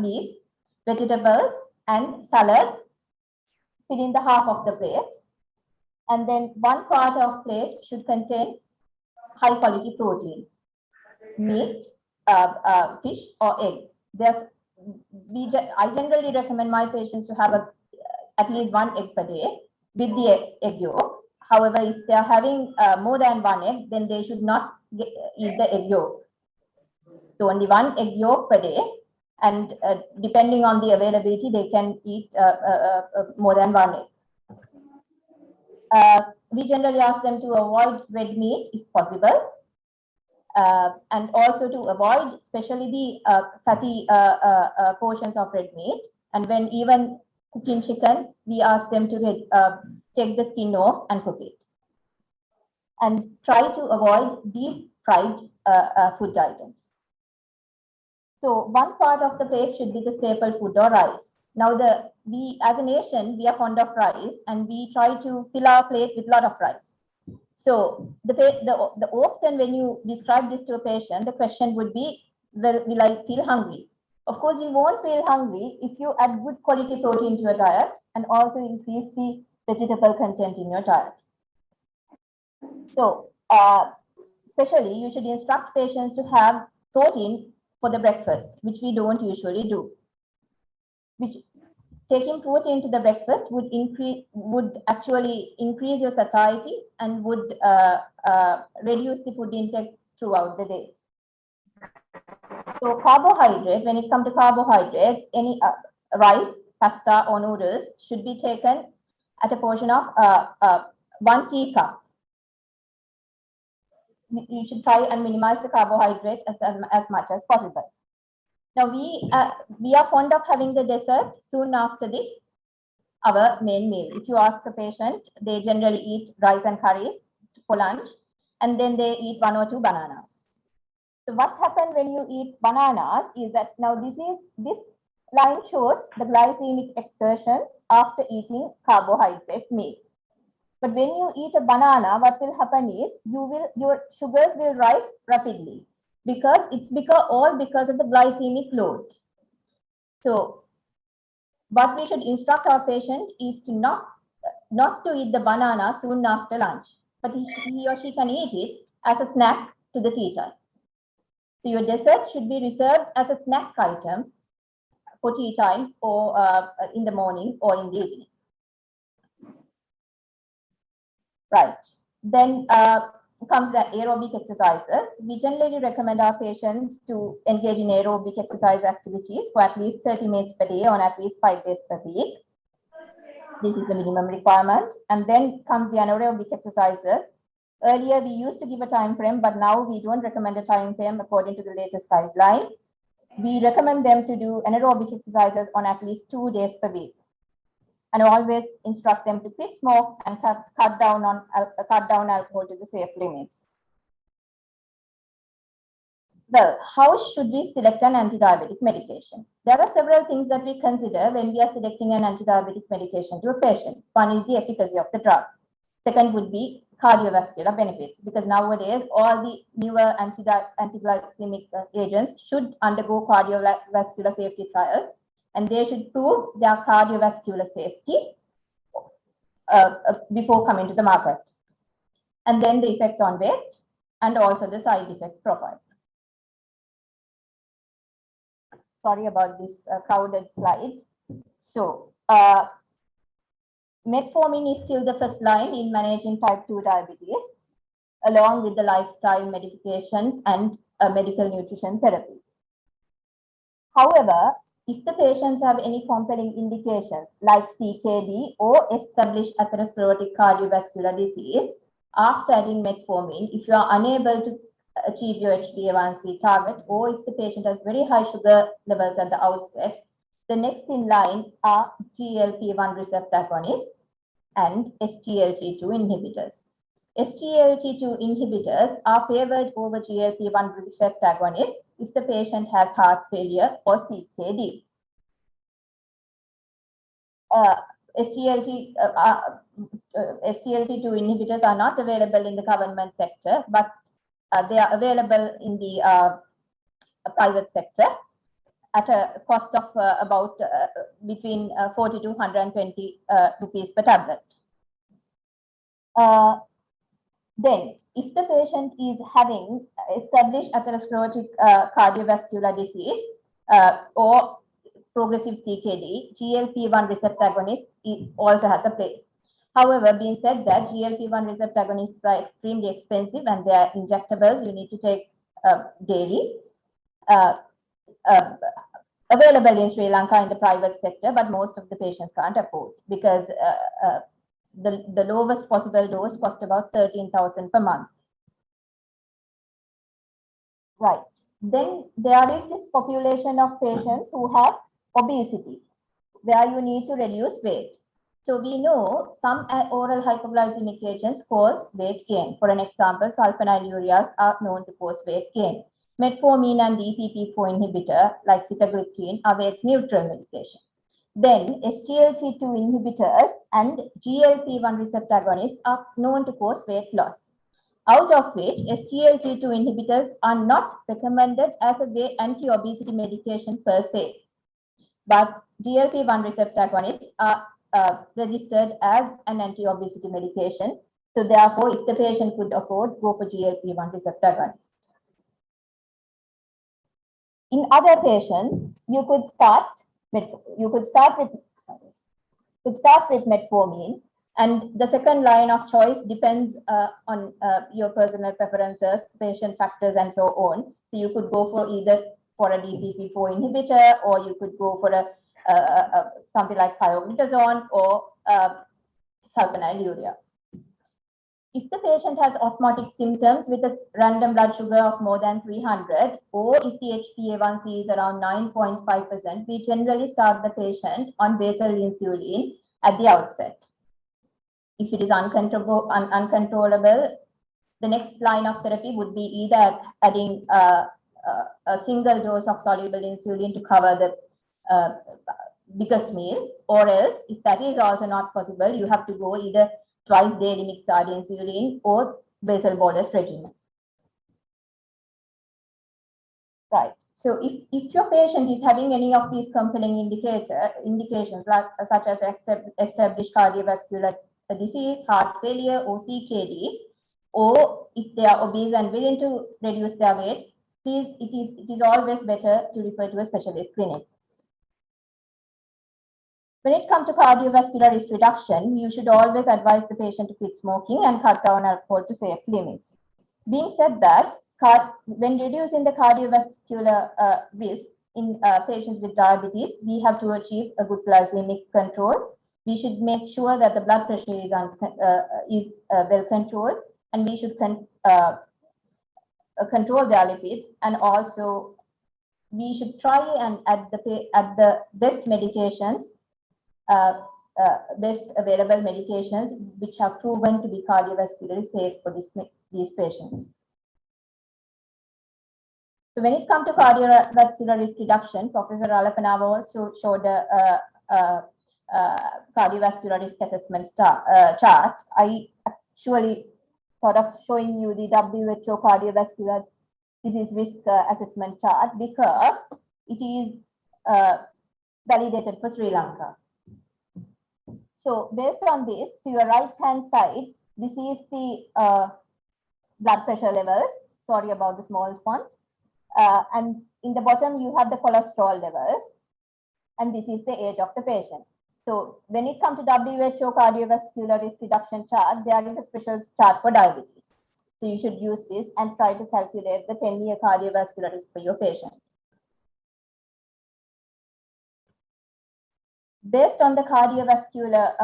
leaves, vegetables, and salads, fill in the half of the plate. And then one part of plate should contain high quality protein, meat, fish or egg. I generally recommend my patients to have at least one egg per day with the egg yolk. However, if they are having more than one egg, then they should not eat the egg yolk. So only one egg yolk per day, and depending on the availability, they can eat more than one egg. We generally ask them to avoid red meat if possible, and also to avoid especially the fatty portions of red meat. And when even cooking chicken, we ask them to take the skin off and cook it. And try to avoid deep fried food items. So one part of the plate should be the staple food or rice. Now we as a nation, we are fond of rice and we try to fill our plate with a lot of rice. So the often when you describe this to a patient, the question would be, well, will I feel hungry? Of course, you won't feel hungry if you add good quality protein to your diet and also increase the vegetable content in your diet. So especially you should instruct patients to have protein for the breakfast, which we don't usually do. Taking protein to the breakfast would actually increase your satiety and would reduce the food intake throughout the day. So carbohydrate, when it comes to carbohydrates, any rice, pasta or noodles should be taken at a portion of 1 teacup. You should try and minimize the carbohydrate as much as possible. Now we are fond of having the dessert soon after our main meal. If you ask a patient, they generally eat rice and curries for lunch, and then they eat 1 or 2 bananas. So what happens when you eat bananas is that now this line shows the glycemic exertions after eating carbohydrate meal. But when you eat a banana, what will happen is your sugars will rise rapidly because it's all because of the glycemic load. So what we should instruct our patient is to not to eat the banana soon after lunch, but he or she can eat it as a snack to the tea time. So your dessert should be reserved as a snack item for tea time or in the morning or in the evening. Right. Then comes the aerobic exercises. We generally recommend our patients to engage in aerobic exercise activities for at least 30 minutes per day on at least 5 days per week. This is the minimum requirement. And then comes the anaerobic exercises. Earlier, we used to give a time frame, but now we don't recommend a time frame according to the latest guideline. We recommend them to do anaerobic exercises on at least 2 days per week. And always instruct them to quit smoke and cut down alcohol to the safe limits. Well, how should we select an anti-diabetic medication? There are several things that we consider when we are selecting an anti-diabetic medication to a patient. One is the efficacy of the drug. Second would be cardiovascular benefits, because nowadays all the newer anti-glycemic agents should undergo cardiovascular safety trials, and they should prove their cardiovascular safety before coming to the market. And then the effects on weight and also the side effect profile. Sorry about this crowded slide. So metformin is still the first line in managing type 2 diabetes, along with the lifestyle modifications and medical nutrition therapy. However, if the patients have any compelling indications like CKD or established atherosclerotic cardiovascular disease, after adding metformin, if you are unable to achieve your HbA1c target, or if the patient has very high sugar levels at the outset, the next in line are GLP-1 receptor agonists and SGLT2 inhibitors. SGLT2 inhibitors are favored over GLP-1 receptor agonists if the patient has heart failure or CKD. SGLT2 inhibitors are not available in the government sector, but they are available in the private sector at a cost of about between 40 to 120 rupees per tablet. Then, if the patient is having established atherosclerotic cardiovascular disease or progressive CKD, GLP-1 receptor agonist also has a place. However, being said that GLP-1 receptor agonists are extremely expensive and they are injectables, you need to take daily. Available in Sri Lanka in the private sector, but most of the patients can't afford because the lowest possible dose cost about 13,000 per month. Right. Then there is this population of patients who have obesity, where you need to reduce weight. So we know some oral hypoglycemic agents cause weight gain. For an example, sulfonylureas are known to cause weight gain. Metformin and DPP-4 inhibitor like sitagliptin are weight neutral medications. Then SGLT2 inhibitors and GLP-1 receptor agonists are known to cause weight loss. Out of which SGLT2 inhibitors are not recommended as a anti-obesity medication per se, but GLP-1 receptor agonists are registered as an anti-obesity medication. So therefore, if the patient could afford, go for GLP-1 receptor agonists. In other patients, you could start with metformin, and the second line of choice depends on your personal preferences, patient factors, and so on. So you could go for either for a DPP-4 inhibitor, or you could go for a something like pioglitazone or sulfonylurea. If the patient has osmotic symptoms with a random blood sugar of more than 300, or if the HbA1c is around 9.5%, we generally start the patient on basal insulin at the outset. If it is uncontrollable, the next line of therapy would be either adding a single dose of soluble insulin to cover the biggest meal, or else, if that is also not possible, you have to go either twice daily mixed insulin or basal bolus regimen. Right. So if your patient is having any of these compelling indications such as established cardiovascular disease, heart failure, or CKD, or if they are obese and willing to reduce their weight, please, it is always better to refer to a specialist clinic. When it comes to cardiovascular risk reduction, you should always advise the patient to quit smoking and cut down alcohol to safe limits. Being said that, when reducing the cardiovascular risk in patients with diabetes, we have to achieve a good glycemic control. We should make sure that the blood pressure is well controlled, and we should control their lipids, and also we should try and add the best medications, best available medications which have proven to be cardiovascularly safe for these patients. So when it comes to cardiovascular risk reduction, Professor Ralapanawa also showed a cardiovascular risk assessment chart. I actually sort of showing you the WHO cardiovascular disease risk assessment chart because it is validated for Sri Lanka. So based on this, to your right hand side, this is the blood pressure levels. Sorry about the small font. And in the bottom, you have the cholesterol levels, and this is the age of the patient. So when it comes to WHO cardiovascular risk reduction chart, there is a special chart for diabetes. So you should use this and try to calculate the 10-year cardiovascular risk for your patient. Based on the cardiovascular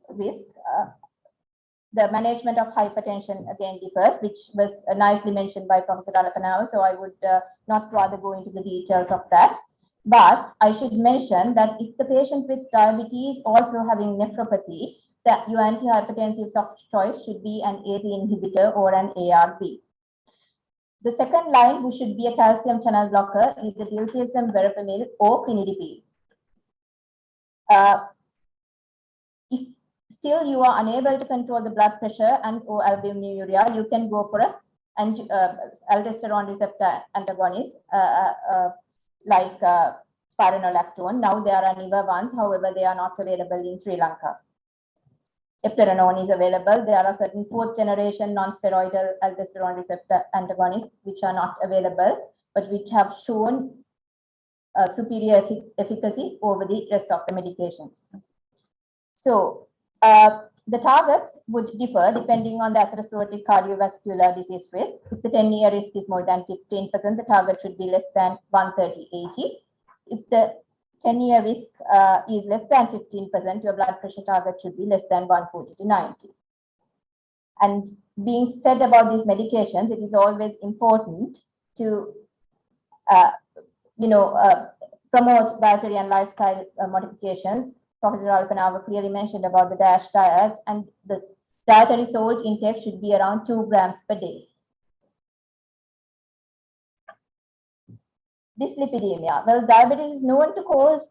risk, the management of hypertension again differs, which was nicely mentioned by Professor Ralapanawa, so I would not rather go into the details of that. But I should mention that if the patient with diabetes also having nephropathy, that your antihypertensives of choice should be an ACE inhibitor or an ARB. The second line, who should be a calcium channel blocker, is the diltiazem, verapamil, or clinidipine. If still you are unable to control the blood pressure and or albuminuria, you can go for an aldosterone receptor antagonist like spironolactone. Now there are newer ones, however, they are not available in Sri Lanka. eplerenone is available. There are certain fourth generation non-steroidal aldosterone receptor antagonists which are not available, but which have shown superior efficacy over the rest of the medications. So the targets would differ depending on the atherosclerotic cardiovascular disease risk. If the 10-year risk is more than 15%, the target should be less than 130/80. If the 10-year risk is less than 15%, your blood pressure target should be less than 140/90. And being said about these medications, it is always important to promote dietary and lifestyle modifications. Professor Ralapanawa clearly mentioned about the DASH diet, and the dietary salt intake should be around 2 grams per day. Dyslipidemia. Well, diabetes is known to cause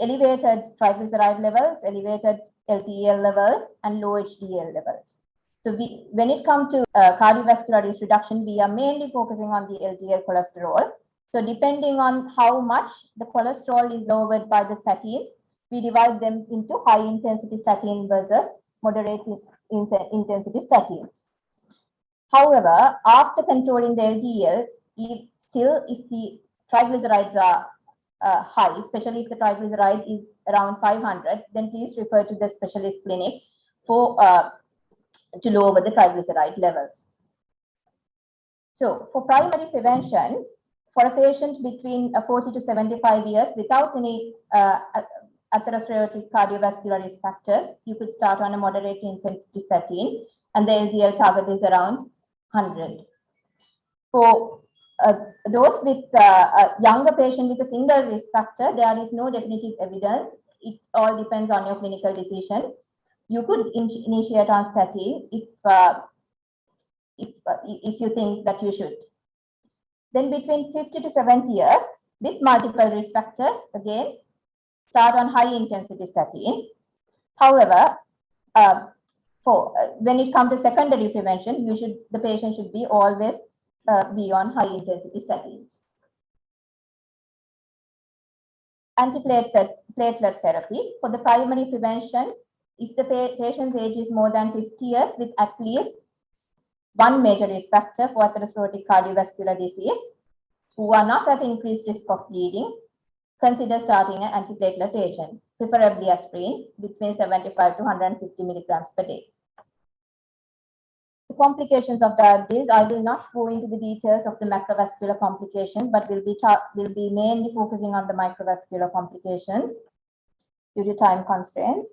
elevated triglyceride levels, elevated LDL levels, and low HDL levels. So when it comes to cardiovascular risk reduction, we are mainly focusing on the LDL cholesterol. So depending on how much the cholesterol is lowered by the statins, we divide them into high intensity statin versus moderate intensity statins. However, after controlling the LDL, if the triglycerides are high, especially if the triglyceride is around 500, then please refer to the specialist clinic for to lower the triglyceride levels. So for primary prevention, for a patient between 40 to 75 years without any atherosclerotic cardiovascular risk factors, you could start on a moderate intensity statin, and the LDL target is around 100. For those with a younger patient with a single risk factor, there is no definitive evidence. It all depends on your clinical decision. You could initiate on statin if you think that you should. Then between 50 to 70 years with multiple risk factors, again, start on high intensity statin. However, when it comes to secondary prevention, the patient should be always be on high intensity statins. Antiplatelet therapy. For the primary prevention, if the patient's age is more than 50 years with at least one major risk factor for atherosclerotic cardiovascular disease, who are not at increased risk of bleeding, consider starting an antiplatelet agent, preferably aspirin, between 75 to 150 milligrams per day. The complications of diabetes, I will not go into the details of the macrovascular complications, but we'll be mainly focusing on the microvascular complications due to time constraints.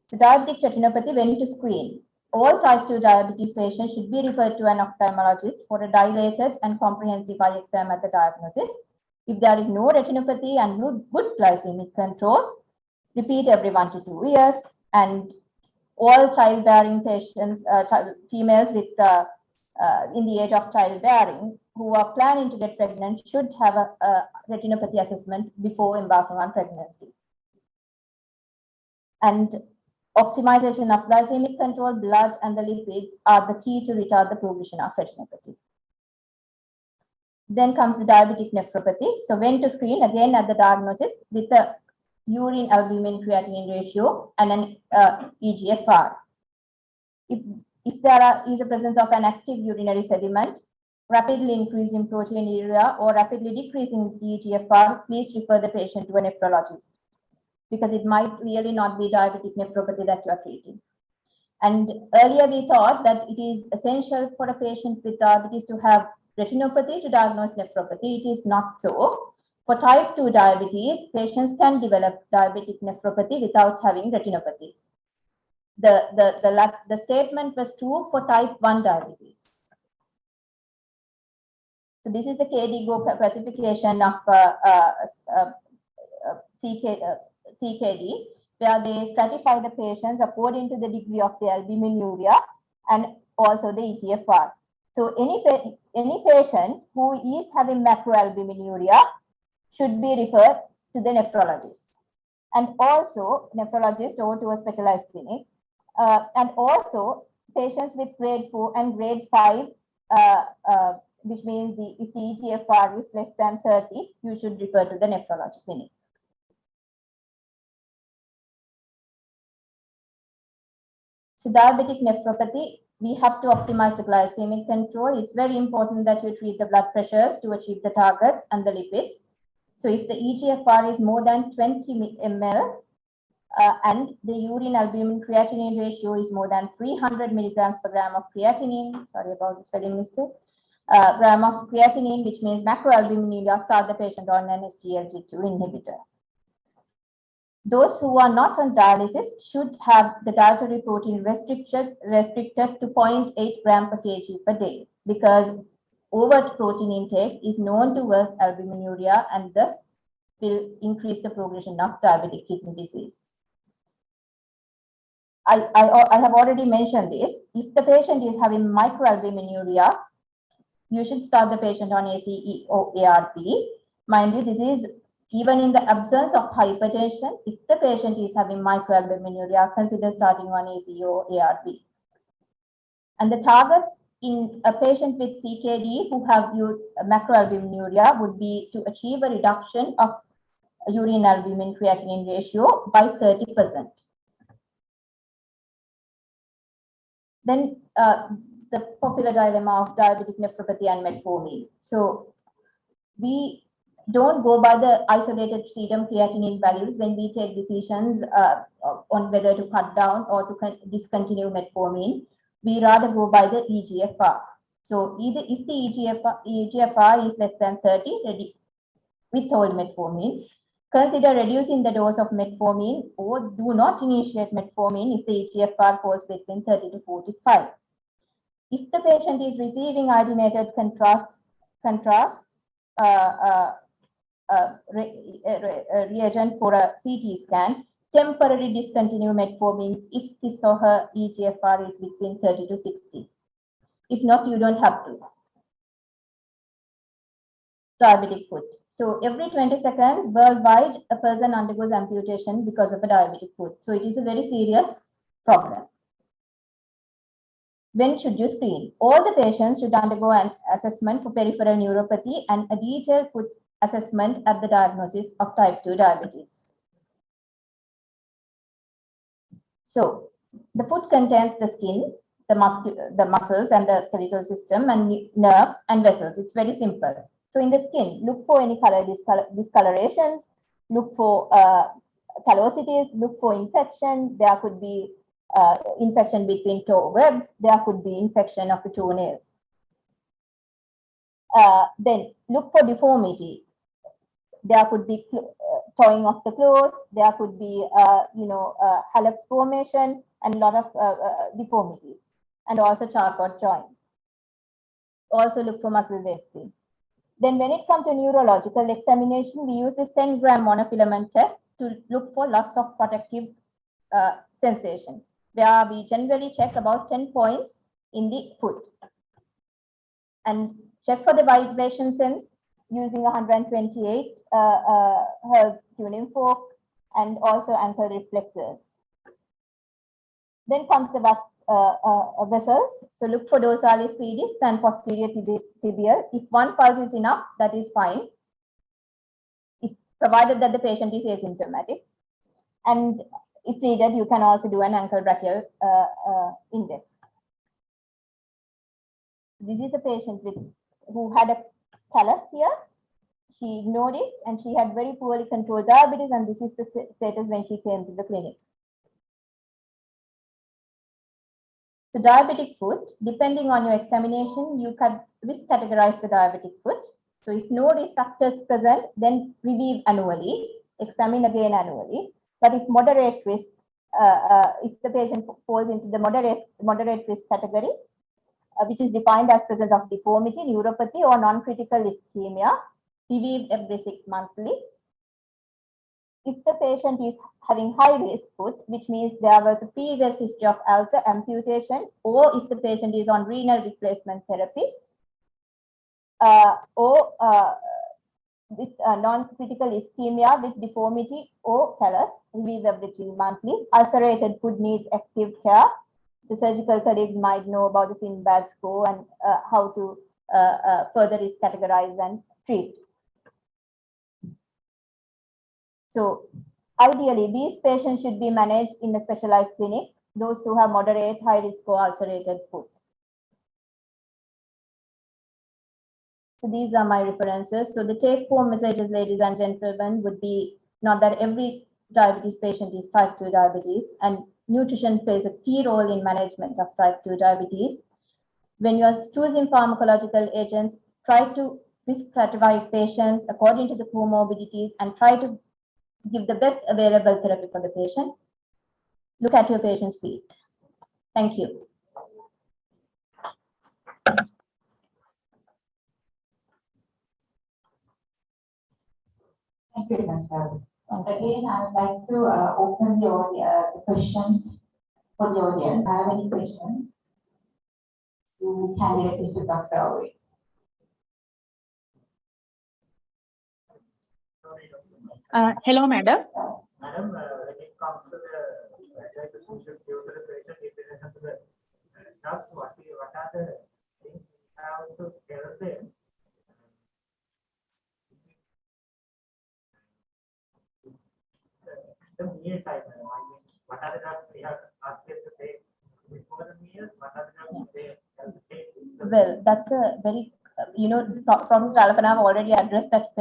So diabetic retinopathy, when to screen. All type 2 diabetes patients should be referred to an ophthalmologist for a dilated and comprehensive eye exam at the diagnosis. If there is no retinopathy and good glycemic control, repeat every 1 to 2 years. And all childbearing patients, females with in the age of childbearing who are planning to get pregnant should have a retinopathy assessment before embarking on pregnancy. And optimization of glycemic control, blood, and the lipids are the key to retard the progression of retinopathy. Then comes the diabetic nephropathy. So when to screen, again at the diagnosis with a urine albumin creatinine ratio and an EGFR. If there is a presence of an active urinary sediment, rapidly increasing proteinuria, or rapidly decreasing EGFR, please refer the patient to a nephrologist, because it might really not be diabetic nephropathy that you are treating. And earlier we thought that it is essential for a patient with diabetes to have retinopathy to diagnose nephropathy. It is not so. For type 2 diabetes, patients can develop diabetic nephropathy without having retinopathy. The statement was true for type 1 diabetes. So this is the KDIGO classification of CKD, where they stratify the patients according to the degree of the albuminuria and also the EGFR. So any patient who is having macroalbuminuria should be referred to the nephrologist, and also nephrologist or to a specialized clinic. And also patients with grade 4 and grade 5, which means if the EGFR is less than 30, you should refer to the nephrology clinic. So diabetic nephropathy, we have to optimize the glycemic control. It's very important that you treat the blood pressures to achieve the targets and the lipids. So if the eGFR is more than 20 ml and the urine albumin creatinine ratio is more than 300 milligrams per gram of creatinine, sorry about the spelling mistake, gram of creatinine, which means macroalbuminuria, start the patient on an SGLT2 inhibitor. Those who are not on dialysis should have the dietary protein restricted to 0.8 gram per kg per day, because over protein intake is known to worsen albuminuria and thus will increase the progression of diabetic kidney disease. I have already mentioned this. If the patient is having microalbuminuria, you should start the patient on ACE or ARB. Mind you, this is even in the absence of hypertension. If the patient is having microalbuminuria, consider starting on ACE or ARB. And the targets in a patient with CKD who have macroalbuminuria would be to achieve a reduction of urine albumin creatinine ratio by 30%. Then the popular dilemma of diabetic nephropathy and metformin. So we don't go by the isolated serum creatinine values when we take decisions on whether to cut down or to discontinue metformin. We rather go by the eGFR. So either if the eGFR is less than 30, withhold metformin. Consider reducing the dose of metformin or do not initiate metformin if the eGFR falls between 30 to 45. If the patient is receiving iodinated reagent for a CT scan, temporarily discontinue metformin if his or her eGFR is between 30 to 60. If not, you don't have to. Diabetic foot. So every 20 seconds worldwide, a person undergoes amputation because of a diabetic foot. So it is a very serious problem. When should you screen? All the patients should undergo an assessment for peripheral neuropathy and a detailed foot assessment at the diagnosis of type 2 diabetes. So the foot contains the skin, the muscles and the skeletal system and nerves and vessels. It's very simple. So in the skin, look for any color discolorations, look for callosities, look for infection. There could be infection between toe webs. There could be infection of the toenails. Then look for deformity. There could be toeing of the clothes. There could be, hallux formation and a lot of deformities, and also Charcot joints. Also look for muscle wasting. Then when it comes to neurological examination, we use the 10-gram monofilament test to look for loss of protective sensation, where we generally check about 10 points in the foot. And check for the vibration sense using 128 Hertz tuning fork and also ankle reflexes. Then comes the vessels. So look for dorsalis pedis and posterior tibial. If one pulse is enough, that is fine, if provided that the patient is asymptomatic. And if needed, you can also do an ankle brachial index. This is a patient who had a callus here. She ignored it and she had very poorly controlled diabetes, and this is the status when she came to the clinic. So diabetic foot, depending on your examination, you can risk categorize the diabetic foot. So if no risk factors present, then review annually, examine again annually. But if moderate risk, if the patient falls into the moderate risk category, which is defined as presence of deformity, neuropathy, or non-critical ischemia, review every 6 monthly. If the patient is having high risk foot, which means there was a previous history of ulcer, amputation, or if the patient is on renal replacement therapy, or with non-critical ischemia with deformity or callus, review every 3 monthly. Ulcerated foot needs active care. The surgical colleagues might know about the thin bad score and how to further risk categorize and treat. So ideally, these patients should be managed in a specialized clinic those who have moderate high risk or ulcerated foot. So these are my references. So the take-home messages, ladies and gentlemen, would be not that every diabetes patient is type 2 diabetes, and nutrition plays a key role in management of type 2 diabetes. When you are choosing pharmacological agents, try to risk stratify patients according to the comorbidities and try to give the best available therapy for the patient. Look at your patient's feet. Thank you. Thank you, Matale. Again, I would like to open the questions for the audience. If I have any questions, you can direct it to Dr. Gowri. Hello, madam. Madam, when it comes to the diagnosis due to the patient in relation to the drugs, what are the things we have to tell them? The meal time, I mean, what are the drugs we have asked them to take before the meal? What are the drugs they have to take? Well, that's a very, Professor Ralapanawa already addressed that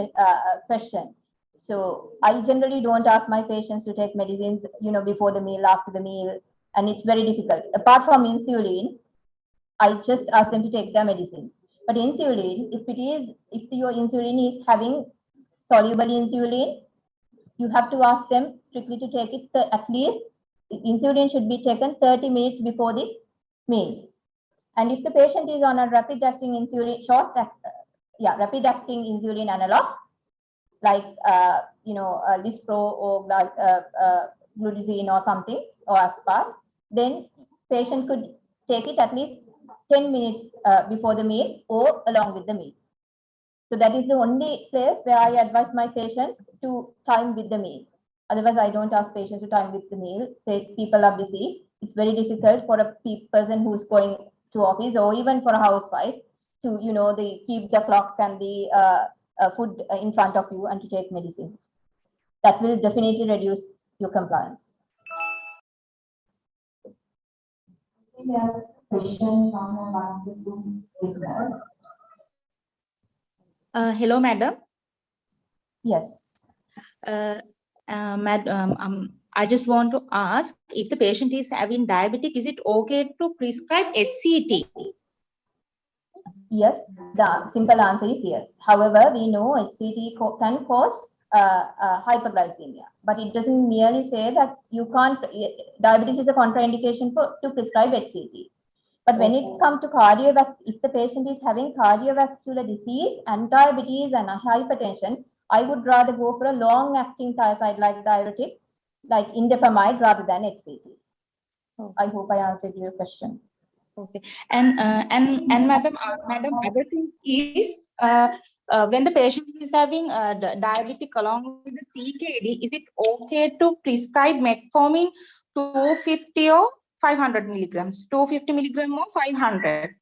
question. So I generally don't ask my patients to take medicines, before the meal, after the meal, and it's very difficult. Apart from insulin, I just ask them to take their medicines. But insulin, if your insulin is having soluble insulin, you have to ask them strictly to take it at least. Insulin should be taken 30 minutes before the meal. And if the patient is on a rapid-acting insulin, rapid-acting insulin analog, like Lispro or glutazine or something, or aspart, then patient could take it at least 10 minutes before the meal or along with the meal. So that is the only place where I advise my patients to time with the meal. Otherwise, I don't ask patients to time with the meal. People are busy. It's very difficult for a person who's going to office or even for a housewife to, they keep the clock and the food in front of you and to take medicines. That will definitely reduce your compliance. There are questions from one of the two listeners. Hello, madam. Yes. Madam, I just want to ask, if the patient is having diabetic, is it okay to prescribe HCT? Yes, the simple answer is yes. However, we know HCT can cause hyperglycemia, but it doesn't merely say that you can't. Diabetes is a contraindication to prescribe HCT. But when it comes to cardiovascular, if the patient is having cardiovascular disease and diabetes and hypertension, I would rather go for a long-acting thiazide like diuretic, like indapamide, rather than HCT. Okay. I hope I answered your question. Okay. And madam, other thing is, when the patient is having diabetic along with the CKD, is it okay to prescribe metformin 250 or 500 milligrams, 250 milligram or 500?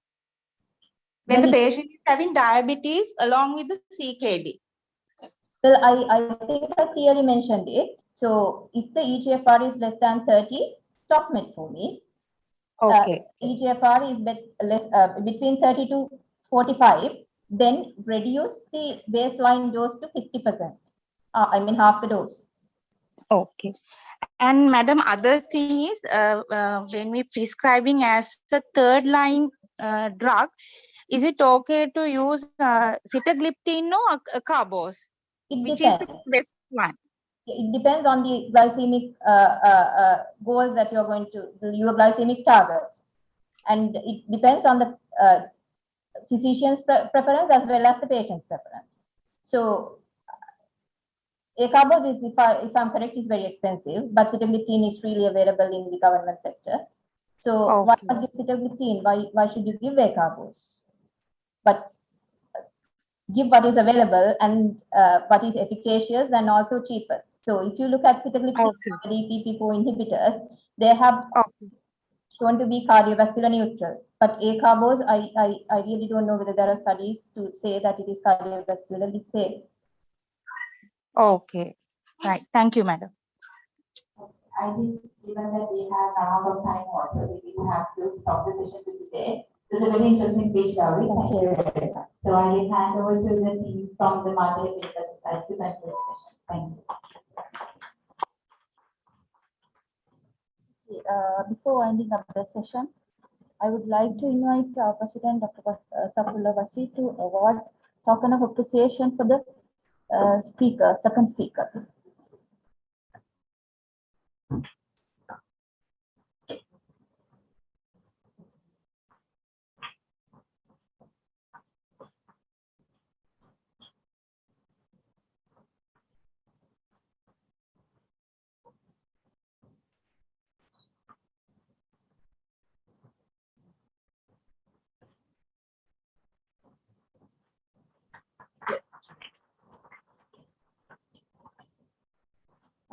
When the patient is having diabetes along with the CKD. Well, I think I clearly mentioned it. So if the eGFR is less than 30, stop metformin. Okay. eGFR is between 30 to 45, then reduce the baseline dose to 50%. Half the dose. Okay. And madam, other thing is, when we prescribing as the third line drug, is it okay to use sitagliptin or carbos? Which is the best one? It depends on the glycemic goals that you're going to, your glycemic targets. And it depends on the physician's preference as well as the patient's preference. So acarbose is, if I'm correct, is very expensive, but sitagliptin is freely available in the government sector. So why not give sitagliptin? Why should you give acarbose? But give what is available and what is efficacious and also cheapest. So if you look at sitagliptin, DPP4 inhibitors, they have shown to be cardiovascular neutral. But acarbose, I really don't know whether there are studies to say that it is cardiovascularly safe. Okay, right. Thank you, madam. I think given that we have run out of time also, we will have to stop the session for today. This is a very interesting speech, Gowri. Thank you very much. So I will hand over to the team from the Matale Clinical Society to conclude the session. Thank you. Before winding up the session, I would like to invite our President, Dr. Sapula Vasi, to award token of appreciation for the second speaker.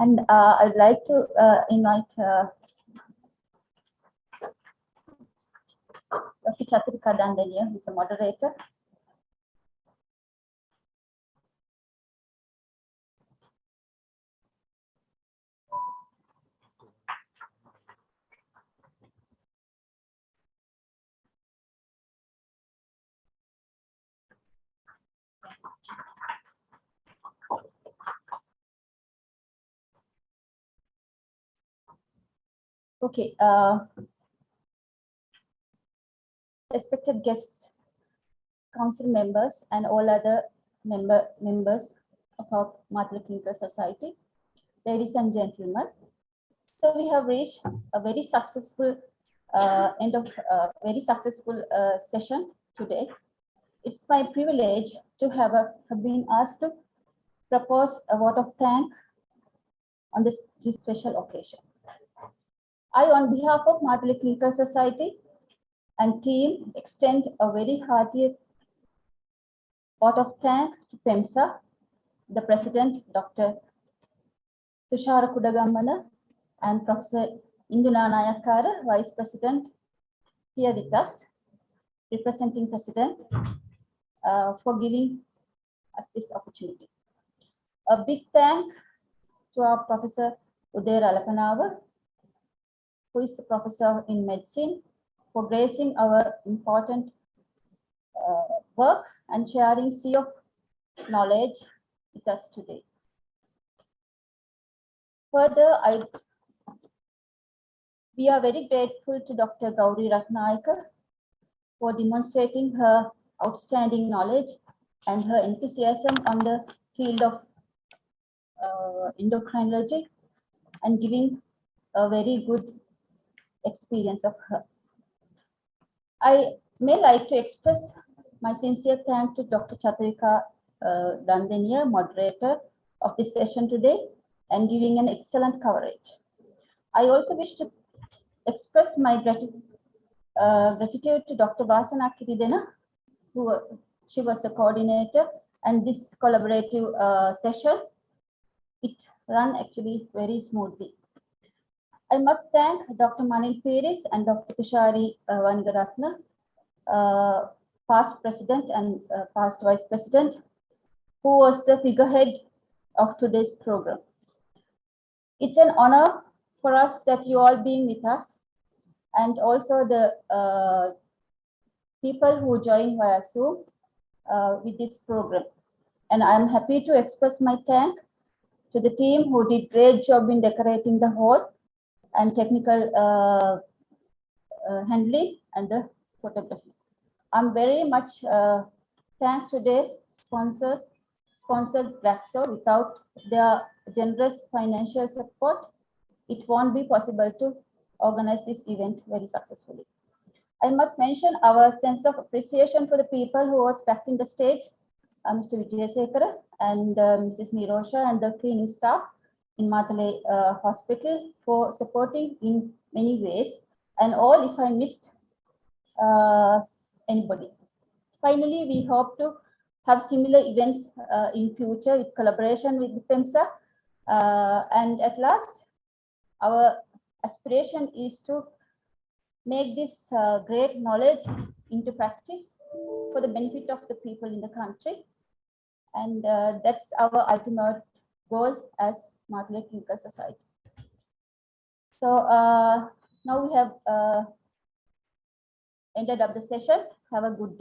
And I'd like to invite Dr. Chathurika Dandeniya, who's the moderator. Okay, respected guests, council members, and all other members of our Matale Clinical Society, ladies and gentlemen. So we have reached a very successful session today. It's my privilege to have been asked to propose a vote of thanks on this special occasion. I, on behalf of Matale Clinical Society and team, extend a very hearty vote of thanks to PeMSAA, the President, Dr. Tushara Kudagammana, and Professor Ratnayaka, Vice President, here with us, representing President, for giving us this opportunity. A big thank to our Professor Udaya Ralapanawa, who is a professor in medicine, for gracing our important work and sharing sea of knowledge with us today. Further, we are very grateful to Dr. Gowri Ratnayaka for demonstrating her outstanding knowledge and her enthusiasm on the field of endocrinology and giving a very good experience of her. I may like to express my sincere thanks to Dr. Chathurika Dandeniya, moderator of this session today, and giving an excellent coverage. I also wish to express my gratitude to Dr. Vasana Kiridena, she was the coordinator, and this collaborative session, it ran actually very smoothly. I must thank Dr. Manil Peris and Dr. Tushari Vangaratna, past president and past vice president, who was the figurehead of today's program. It's an honor for us that you all being with us, and also the people who join via Zoom with this program. And I'm happy to express my thank to the team who did great job in decorating the hall and technical handling and the photography. I'm very much thank today sponsor Glaxo. Without their generous financial support, it won't be possible to organize this event very successfully. I must mention our sense of appreciation for the people who was back in the stage, Mr. Vijayasekara and Mrs. Nirosha and the cleaning staff in Matale Hospital for supporting in many ways, and all if I missed anybody. Finally, we hope to have similar events in future with collaboration with the PeMSAA. And at last, our aspiration is to make this great knowledge into practice for the benefit of the people in the country. And that's our ultimate goal as Matale Clinical Society. So now we have ended up the session. Have a good day.